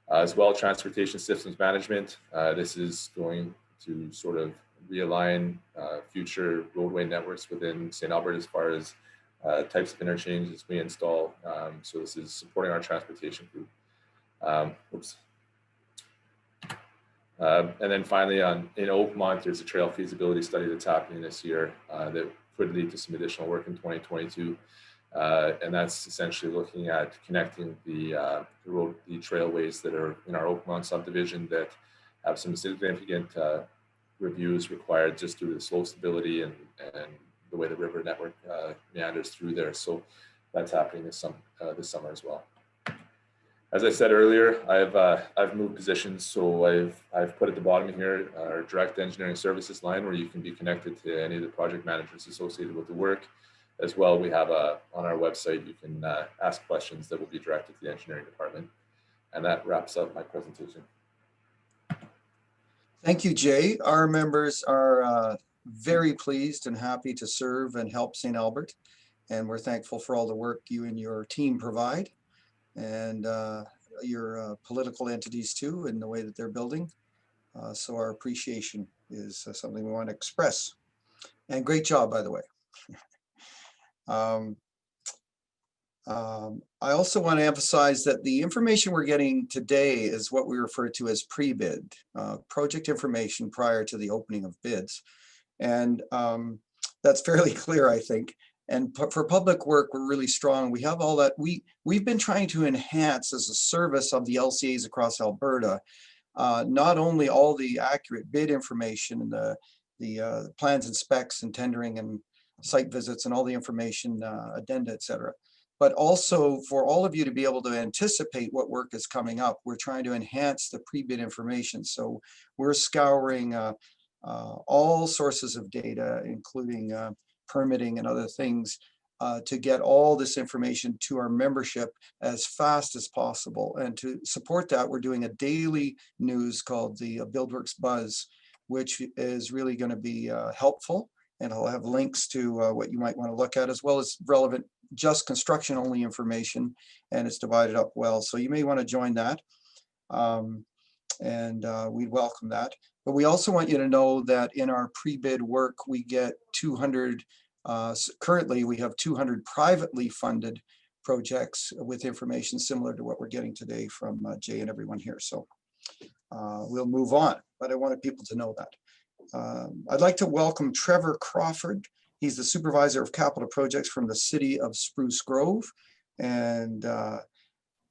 As well, transportation systems management. This is going to sort of realign future roadway networks within St. Albert as far as types of interchanges we install. So this is supporting our transportation group. And then finally, in Oakmont, there's a trail feasibility study that's happening this year that could lead to some additional work in 2022. And that's essentially looking at connecting the trailways that are in our Oakmont subdivision that have some significant reviews required just due to the slope stability and the way the river network meanders through there. So that's happening this summer as well. As I said earlier, I've moved positions, so I've put at the bottom here our direct engineering services line, where you can be connected to any of the project managers associated with the work. As well, we have on our website, you can ask questions that will be directed to the engineering department. And that wraps up my presentation. Thank you, Jay. Our members are very pleased and happy to serve and help St. Albert. And we're thankful for all the work you and your team provide, and your political entities too, in the way that they're building. So our appreciation is something we want to express. And great job, by the way. I also want to emphasize that the information we're getting today is what we refer to as pre-bid, project information prior to the opening of bids. And that's fairly clear, I think. And for public work, we're really strong. We have all that. We've been trying to enhance as a service of the LCAs across Alberta, not only all the accurate bid information and the plans and specs and tendering and site visits and all the information, addenda, et cetera, but also for all of you to be able to anticipate what work is coming up. We're trying to enhance the pre-bid information. So we're scouring all sources of data, including permitting and other things, to get all this information to our membership as fast as possible. And to support that, we're doing a daily news called the BuildWorks Buzz, which is really going to be helpful. And I'll have links to what you might want to look at, as well as relevant just construction only information, and it's divided up well. So you may want to join that, and we'd welcome that. But we also want you to know that in our pre-bid work, we get 200, currently we have 200 privately funded projects with information similar to what we're getting today from Jay and everyone here. So we'll move on, but I wanted people to know that. I'd like to welcome Trevor Crawford. He's the supervisor of capital projects from the city of Spruce Grove. And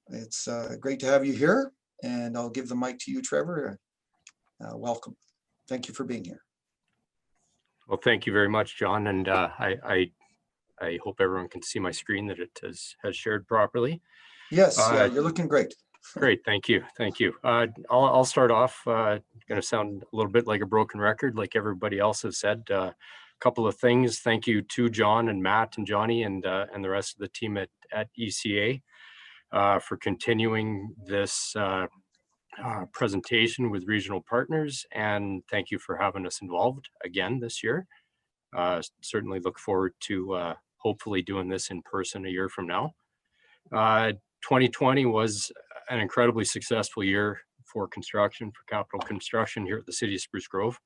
it's great to have you here. And I'll give the mic to you, Trevor. Welcome. Thank you for being here. Well, thank you very much, John. And I hope everyone can see my screen, that it has shared properly. Yes, yeah, you're looking great. Great, thank you, thank you. I'll start off. Going to sound a little bit like a broken record, like everybody else has said. A couple of things. Thank you to John and Matt and Johnny and the rest of the team at ECA for continuing this presentation with regional partners, and thank you for having us involved again this year. Certainly look forward to hopefully doing this in person a year from now. 2020 was an incredibly successful year for construction, for capital construction here at the city of Spruce Grove.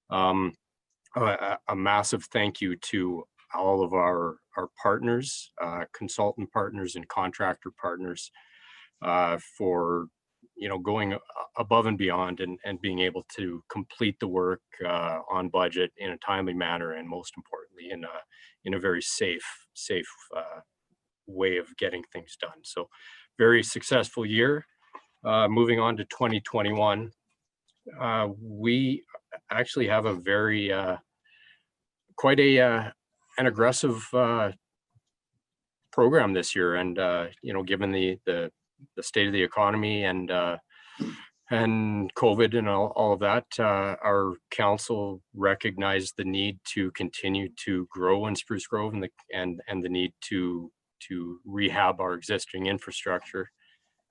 A massive thank you to all of our partners, consultant partners and contractor partners for going above and beyond and being able to complete the work on budget in a timely manner, and most importantly in a very safe way of getting things done. So very successful year. Moving on to 2021, we actually have a very quite an aggressive program this year, and given the state of the economy and COVID and all of that, our council recognized the need to continue to grow in Spruce Grove and the need to rehab our existing infrastructure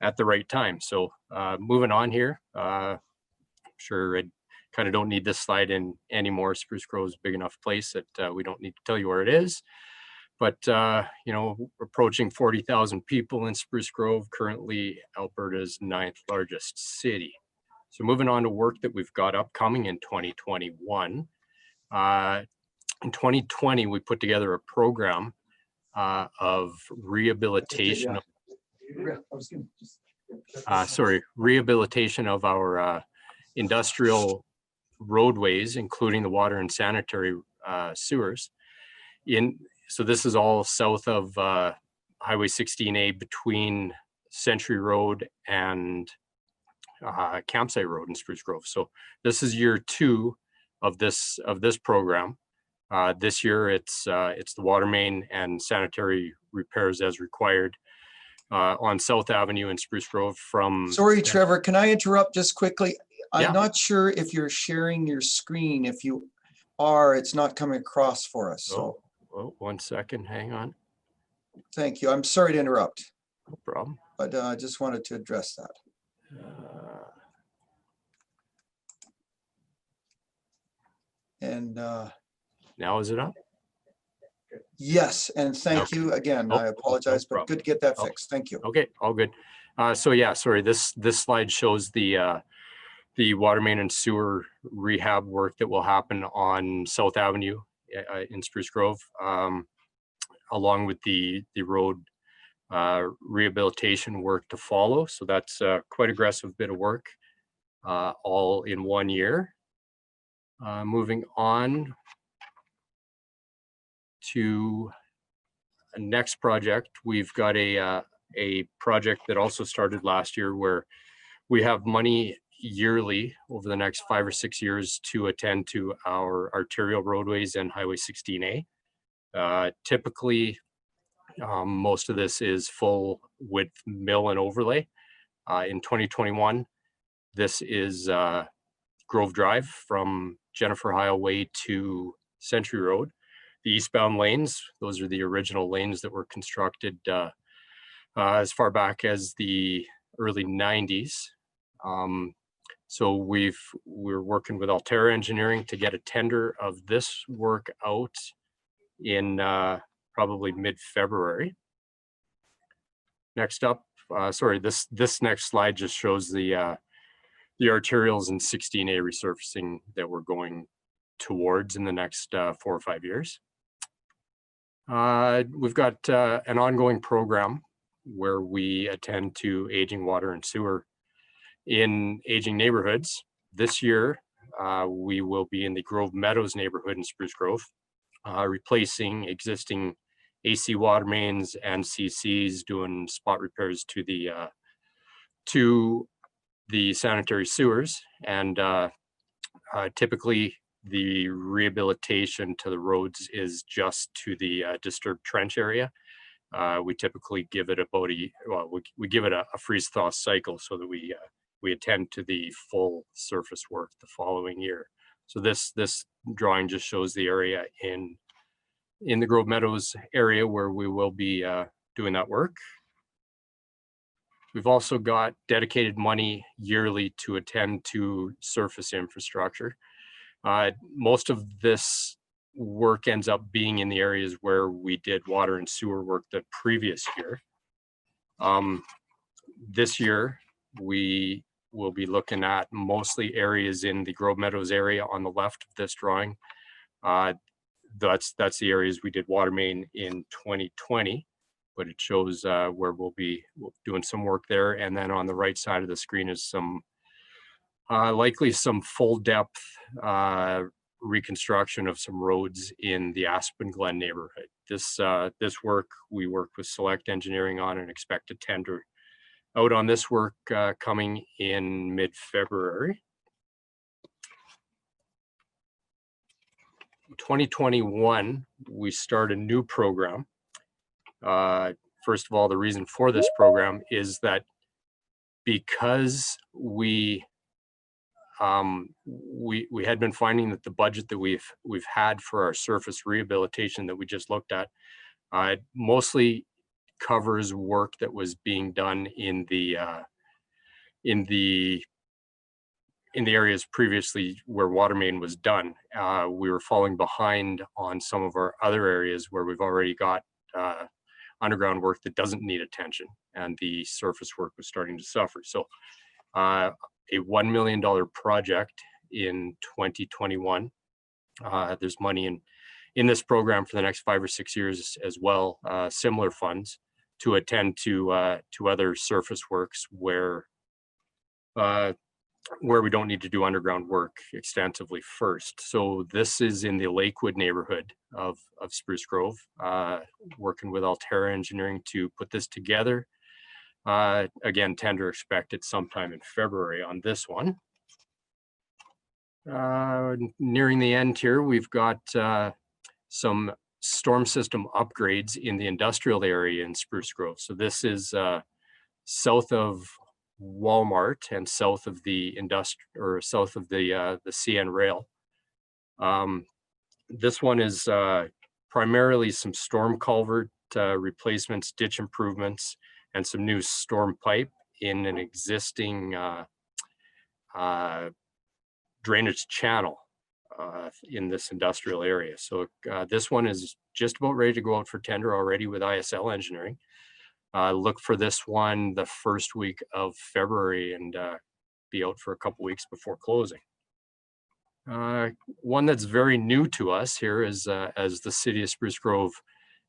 at the right time. So moving on here, sure I kind of don't need this slide in anymore. Spruce Grove is a big enough place that we don't need to tell you where it is. But, approaching 40,000 people in Spruce Grove, currently Alberta's 9th largest city. So moving on to work that we've got upcoming in 2021. In 2020, we put together a program of rehabilitation. Rehabilitation of our industrial roadways, including the water and sanitary sewers. So this is all south of Highway 16A between Century Road and Campsite Road in Spruce Grove. So this is year 2 of this program. This year it's the water main and sanitary repairs as required on South Avenue in Spruce Grove from. Sorry, Trevor, can I interrupt just quickly? Yeah. I'm not sure if you're sharing your screen. If you are, it's not coming across for us. So. Oh, 1 second, hang on. Thank you. I'm sorry to interrupt. No problem. But I just wanted to address that. And now is it up? Yes, and thank you again. I apologize, no but good to get that Oh, fixed. Thank you. Okay, all good. So yeah, sorry, this slide shows the water main and sewer rehab work that will happen on South Avenue in Spruce Grove, along with the road rehabilitation work to follow. So that's quite aggressive bit of work, all in 1 year. Moving on to a next project, we've got a project that also started last year where we have money yearly over the next 5 or 6 years to attend to our arterial roadways and Highway 16A. Typically, most of this is full width mill and overlay. In 2021, this is Grove Drive from Jennifer Highway to Century Road. The eastbound lanes, those are the original lanes that were constructed as far back as the early 90s. So we're working with Altera Engineering to get a tender of this work out in probably mid-February. Next up, sorry, this next slide just shows the arterials and 16A resurfacing that we're going towards in the next 4 or 5 years. We've got an ongoing program where we attend to aging water and sewer in aging neighborhoods. This year, we will be in the Grove Meadows neighborhood in Spruce Grove, replacing existing AC water mains and CCs, doing spot repairs to the sanitary sewers. And typically the rehabilitation to the roads is just to the disturbed trench area. We typically give it about we give it a freeze thaw cycle so that we attend to the full surface work the following year. So this drawing just shows the area in the Grove Meadows area where we will be doing that work. We've also got dedicated money yearly to attend to surface infrastructure. Most of this work ends up being in the areas where we did water and sewer work the previous year. This year, we will be looking at mostly areas in the Grove Meadows area on the left of this drawing. That's the areas we did water main in 2020, but it shows where we'll be doing some work there. And then on the right side of the screen is some likely some full depth reconstruction of some roads in the Aspen Glen neighborhood. This work we worked with Select Engineering on and expect to tender out on this work coming in mid-February. 2021, we start a new program. First of all, the reason for this program is that because we had been finding that the budget that we've had for our surface rehabilitation that we just looked at mostly covers work that was being done in the areas previously where water main was done. We were falling behind on some of our other areas where we've already got underground work that doesn't need attention, and the surface work was starting to suffer. So a $1 million project in 2021. There's money in this program for the next 5 or 6 years as well, similar funds to attend to other surface works where we don't need to do underground work extensively first. So this is in the Lakewood neighborhood of Spruce Grove, working with Altera Engineering to put this together. Again, tender expected sometime in February on this one. Nearing the end here, we've got some storm system upgrades in the industrial area in Spruce Grove. So this is south of Walmart and south of the CN rail. This one is primarily some storm culvert replacements, ditch improvements, and some new storm pipe in an existing drainage channel in this industrial area. So this one is just about ready to go out for tender already with ISL Engineering. Look for this one the first week of February and be out for a couple weeks before closing. One that's very new to us here is as the city of Spruce Grove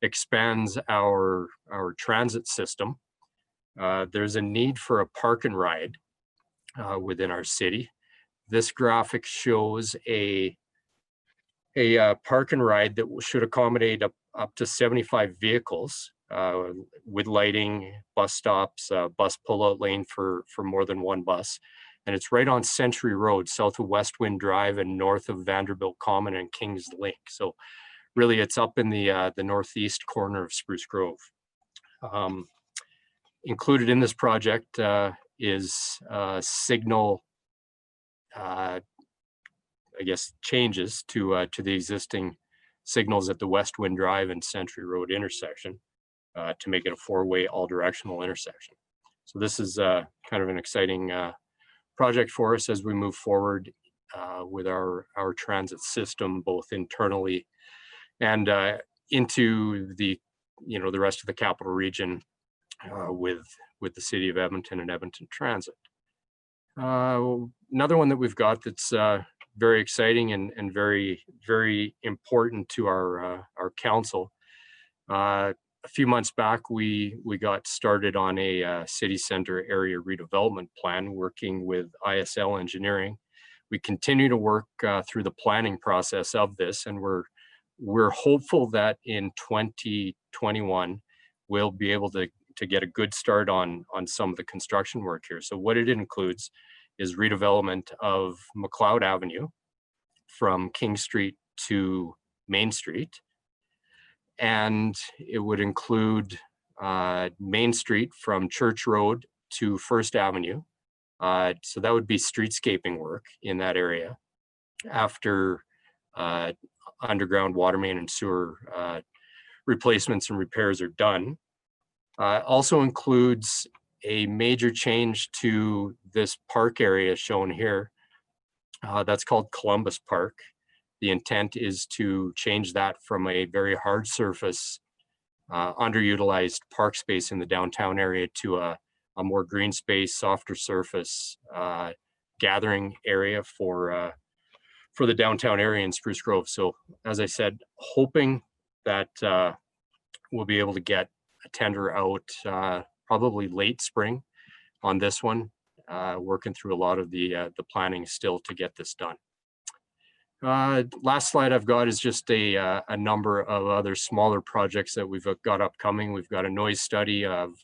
expands our transit system, there's a need for a park and ride within our city. This graphic shows a park and ride that should accommodate up to 75 vehicles with lighting, bus stops, bus pullout lane for more than one bus. And it's right on Century Road, south of West Wind Drive and north of Vanderbilt Common and Kings Lake. So really it's up in the northeast corner of Spruce Grove. Included in this project is signal, I guess, changes to the existing signals at the West Wind Drive and Century Road intersection to make it a four-way all-directional intersection. So this is kind of an exciting project for us as we move forward with our transit system, both internally and into the rest of the capital region with the city of Edmonton and Edmonton Transit. Another one that we've got that's very exciting and very, very important to our council A few months back, we got started on a city center area redevelopment plan, working with ISL Engineering. We continue to work through the planning process of this, and we're hopeful that in 2021 we'll be able to get a good start on some of the construction work here. So what it includes is redevelopment of McLeod Avenue from King Street to Main Street. And it would include Main Street from Church Road to First Avenue. So that would be streetscaping work in that area after underground water main and sewer replacements and repairs are done. Also includes a major change to this park area shown here. That's called Columbus Park. The intent is to change that from a very hard surface, underutilized park space in the downtown area to a more green space, softer surface gathering area for the downtown area in Spruce Grove. So as I said, hoping that we'll be able to get a tender out probably late spring on this one, working through a lot of the planning still to get this done. Last slide I've got is just a number of other smaller projects that we've got upcoming. We've got a noise study of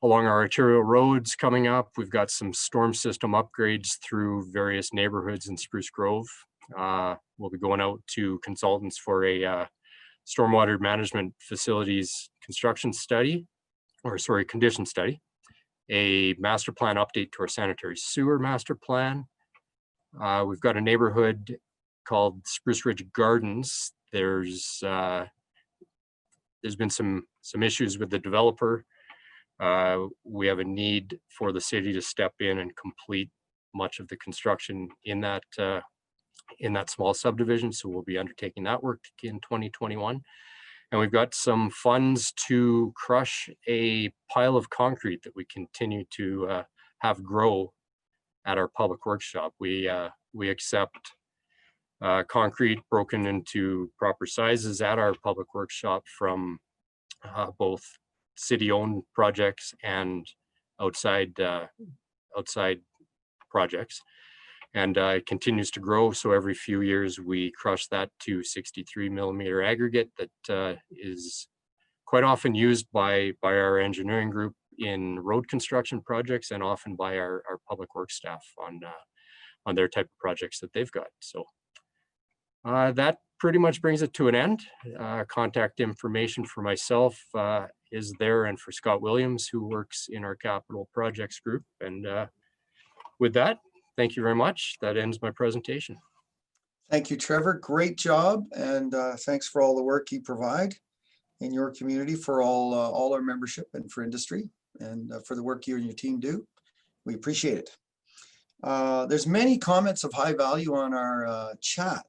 along our arterial roads coming up. We've got some storm system upgrades through various neighborhoods in Spruce Grove. We'll be going out to consultants for a stormwater management facilities construction study, or sorry, condition study, a master plan update to our sanitary sewer master plan. We've got a neighborhood called Spruce Ridge Gardens. There's been some issues with the developer. We have a need for the city to step in and complete much of the construction in that small subdivision. So we'll be undertaking that work in 2021. And we've got some funds to crush a pile of concrete that we continue to have grow at our public works shop. We accept concrete broken into proper sizes at our public works shop from both city-owned projects and outside projects, and it continues to grow. So every few years we crush that to 63 millimeter aggregate that is quite often used by our engineering group in road construction projects, and often by our public works staff on their type of projects that they've got. So that pretty much brings it to an end. Contact information for myself is there, and for Scott Williams, who works in our capital projects group. And with that, thank you very much. That ends my presentation. Thank you, Trevor. Great job. And thanks for all the work you provide in your community, for all our membership and for industry, and for the work you and your team do. We appreciate it. There's many comments of high value on our chat.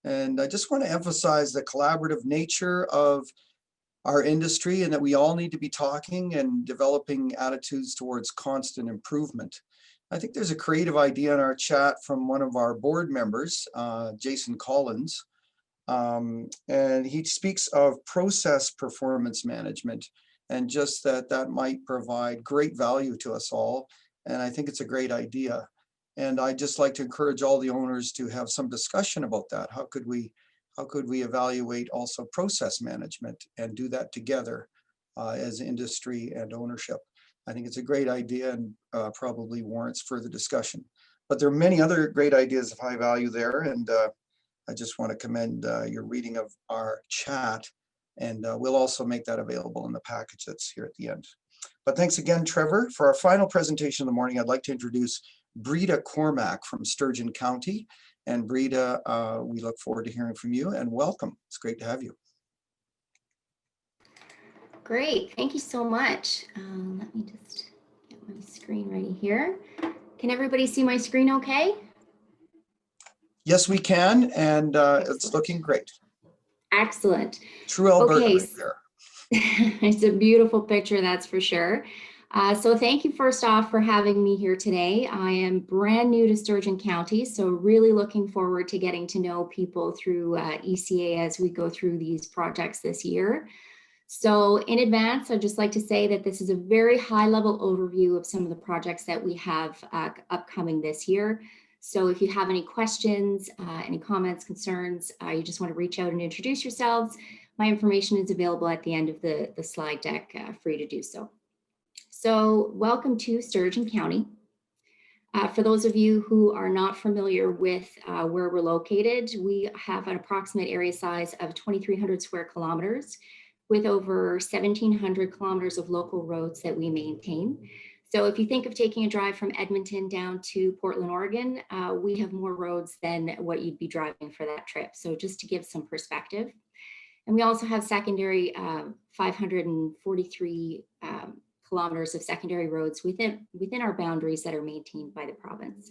And I just want to emphasize the collaborative nature of our industry, and that we all need to be talking and developing attitudes towards constant improvement. I think there's a creative idea in our chat from one of our board members, Jason Collins, and he speaks of process performance management, and just that might provide great value to us all. And I think it's a great idea. And I'd just like to encourage all the owners to have some discussion about that. How could we evaluate also process management and do that together as industry and ownership? I think it's a great idea, and probably warrants further discussion. But there are many other great ideas of high value there. And I just want to commend your reading of our chat, and we'll also make that available in the package that's here at the end. But thanks again, Trevor. For our final presentation of the morning, I'd like to introduce Breda Cormack from Sturgeon County. And Breda, we look forward to hearing from you, and welcome. It's great to have you. Great, thank you so much. Let me just get my screen ready here. Can everybody see my screen okay? Yes, we can, and it's looking great. Excellent. True Alberta Okay. right there. It's a beautiful picture, that's for sure. So thank you first off for having me here today. I am brand new to Sturgeon County, so really looking forward to getting to know people through ECA as we go through these projects this year. So in advance, I'd just like to say that this is a very high level overview of some of the projects that we have upcoming this year. So if you have any questions, any comments, concerns, you just want to reach out and introduce yourselves, my information is available at the end of the slide deck for you to do so. So welcome to Sturgeon County. For those of you who are not familiar with where we're located, we have an approximate area size of 2,300 square kilometers with over 1,700 kilometers of local roads that we maintain. So if you think of taking a drive from Edmonton down to Portland, Oregon, we have more roads than what you'd be driving for that trip. So just to give some perspective. And we also have secondary 543 kilometers of secondary roads within our boundaries that are maintained by the province.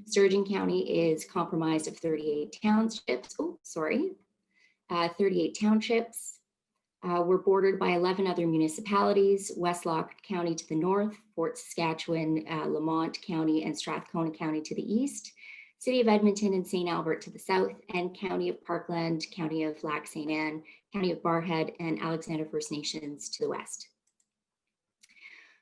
Sturgeon County is comprised of 38 townships. 38 townships. We're bordered by 11 other municipalities, Westlock County to the north, Fort Saskatchewan, Lamont County, and Strathcona County to the east, City of Edmonton and St. Albert to the south, and County of Parkland, County of Lac St. Anne, County Barrhead, and Alexander First Nations to the west.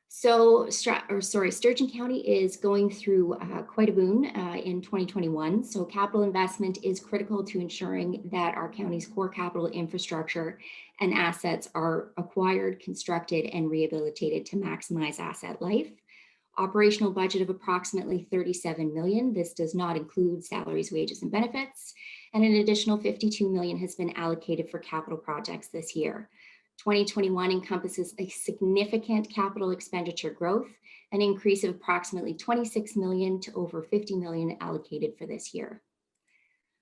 So, Sturgeon County is going through quite a boom in 2021. So capital investment is critical to ensuring that our county's core capital infrastructure and assets are acquired, constructed, and rehabilitated to maximize asset life. Operational budget of approximately $37 million. This does not include salaries, wages, and benefits. And an additional $52 million has been allocated for capital projects this year. 2021 encompasses a significant capital expenditure growth, an increase of approximately $26 million to over $50 million allocated for this year.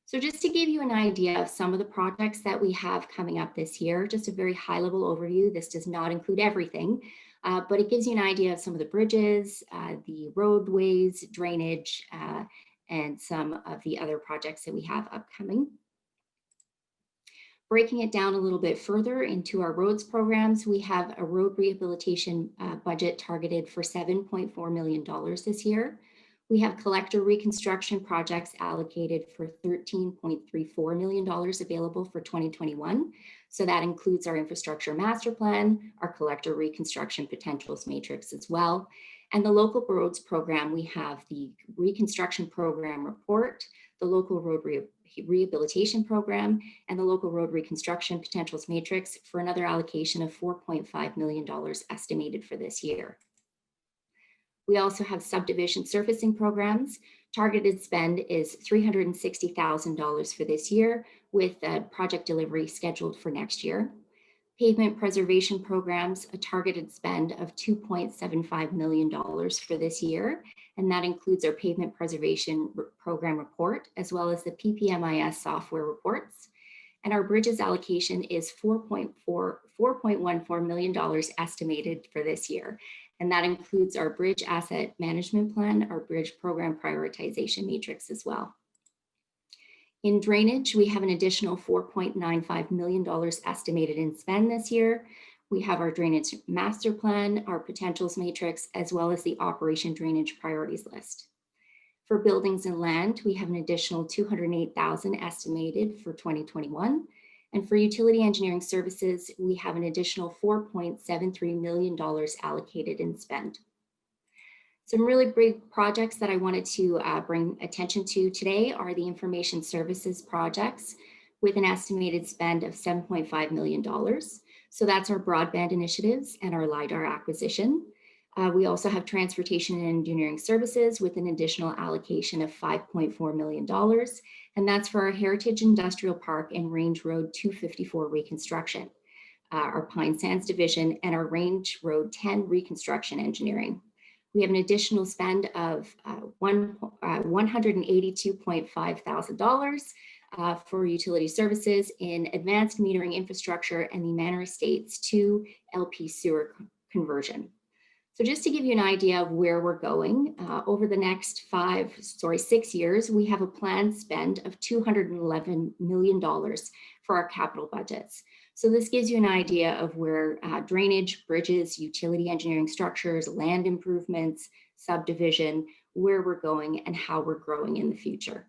So just to give you an idea of some of the projects that we have coming up this year, just a very high level overview. This does not include everything, but it gives you an idea of some of the bridges, the roadways, drainage, and some of the other projects that we have upcoming. Breaking it down a little bit further into our roads programs, we have a road rehabilitation budget targeted for $7.4 million this year. We have collector reconstruction projects allocated for $13.34 million available for 2021. So that includes our infrastructure master plan, our collector reconstruction potentials matrix as well. And the local roads program, we have the reconstruction program report, the local road rehabilitation program, and the local road reconstruction potentials matrix for another allocation of $4.5 million estimated for this year. We also have subdivision surfacing programs. Targeted spend is $360,000 for this year, with project delivery scheduled for next year. Pavement preservation programs, a targeted spend of $2.75 million for this year, and that includes our pavement preservation program report, as well as the PPMIS software reports. And our bridges allocation is $4.14 million estimated for this year. And that includes our bridge asset management plan, our bridge program prioritization matrix as well. In drainage, we have an additional $4.95 million estimated in spend this year. We have our drainage master plan, our potentials matrix, as well as the operation drainage priorities list. For buildings and land, we have an additional $208,000 estimated for 2021. And for utility engineering services, we have an additional $4.73 million allocated in spend. Some really big projects that I wanted to bring attention to today are the information services projects with an estimated spend of $7.5 million. So that's our broadband initiatives and our LiDAR acquisition. We also have transportation and engineering services with an additional allocation of $5.4 million. And that's for our Heritage Industrial Park and Range Road 254 reconstruction, our Pine Sands division, and our Range Road 10 reconstruction engineering. We have an additional spend of $182.5 thousand for utility services in advanced metering infrastructure and the Manor Estates to LP sewer conversion. So just to give you an idea of where we're going, over the next 6 years, we have a planned spend of $211 million for our capital budgets. So this gives you an idea of where drainage, bridges, utility engineering structures, land improvements, subdivision, where we're going and how we're growing in the future.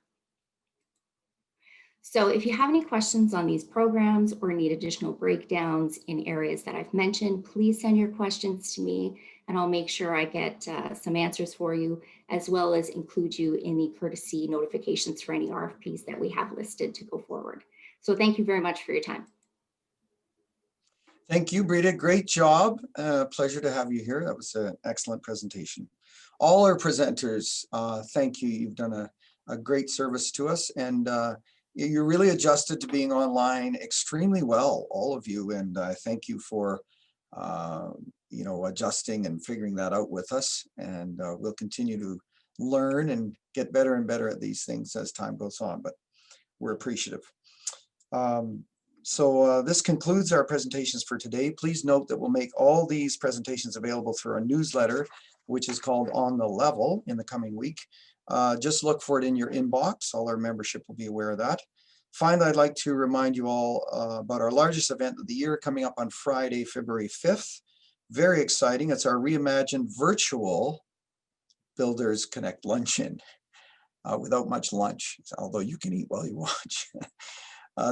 So if you have any questions on these programs or need additional breakdowns in areas that I've mentioned, please send your questions to me and I'll make sure I get some answers for you, as well as include you in the courtesy notifications for any RFPs that we have listed to go forward. So thank you very much for your time. Thank you, Brita. Great job. Pleasure to have you here. That was an excellent presentation. All our presenters, thank you. You've done a great service to us, and you're really adjusted to being online extremely well, all of you. And I thank you for adjusting and figuring that out with us. And we'll continue to learn and get better and better at these things as time goes on, but we're appreciative. So this concludes our presentations for today. Please note that we'll make all these presentations available through our newsletter, which is called On the Level, in the coming week. Just look for it in your inbox. All our membership will be aware of that. Finally, I'd like to remind you all about our largest event of the year coming up on Friday, February 5th. Very exciting. It's our reimagined virtual Builders Connect Luncheon without much lunch, although you can eat while you watch.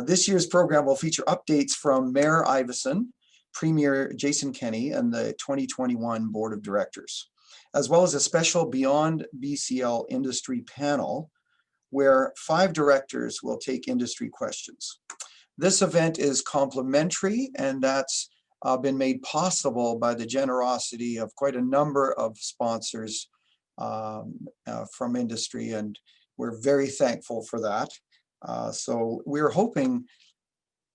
This year's program will feature updates from Mayor Iveson, Premier Jason Kenney, and the 2021 Board of Directors, as well as a special Beyond BCL industry panel where 5 directors will take industry questions. This event is complimentary, and that's been made possible by the generosity of quite a number of sponsors from industry, and we're very thankful for that. So we're hoping,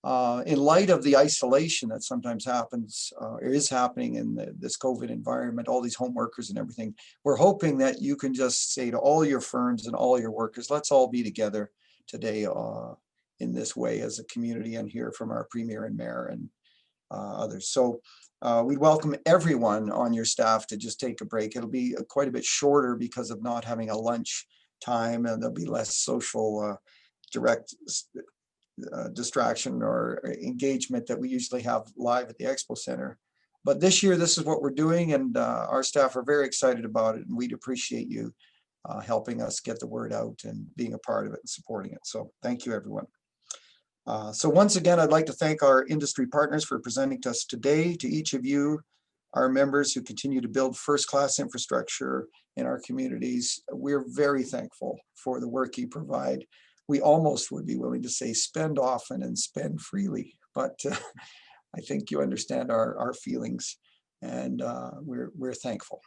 in light of the isolation that sometimes happens, or is happening in this COVID environment, all these home workers and everything, we're hoping that you can just say to all your firms and all your workers, let's all be together today in this way as a community, and hear from our Premier and Mayor and others. So we welcome everyone on your staff to just take a break. It'll be quite a bit shorter because of not having a lunch time, and there'll be less social direct distraction or engagement that we usually have live at the Expo Center. But this year, this is what we're doing, and our staff are very excited about it, and we'd appreciate you helping us get the word out and being a part of it and supporting it. So thank you, everyone. So once again, I'd like to thank our industry partners for presenting to us today. To each of you, our members who continue to build first-class infrastructure in our communities, we're very thankful for the work you provide. We almost would be willing to say spend often and spend freely, but I think you understand our feelings, and we're thankful.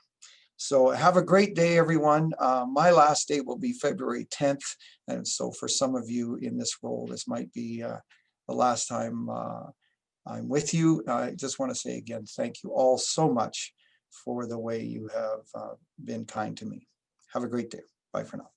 So have a great day, everyone. My last day will be February 10th. And so for some of you in this role, this might be the last time I'm with you. I just want to say again, thank you all so much for the way you have been kind to me. Have a great day. Bye for now.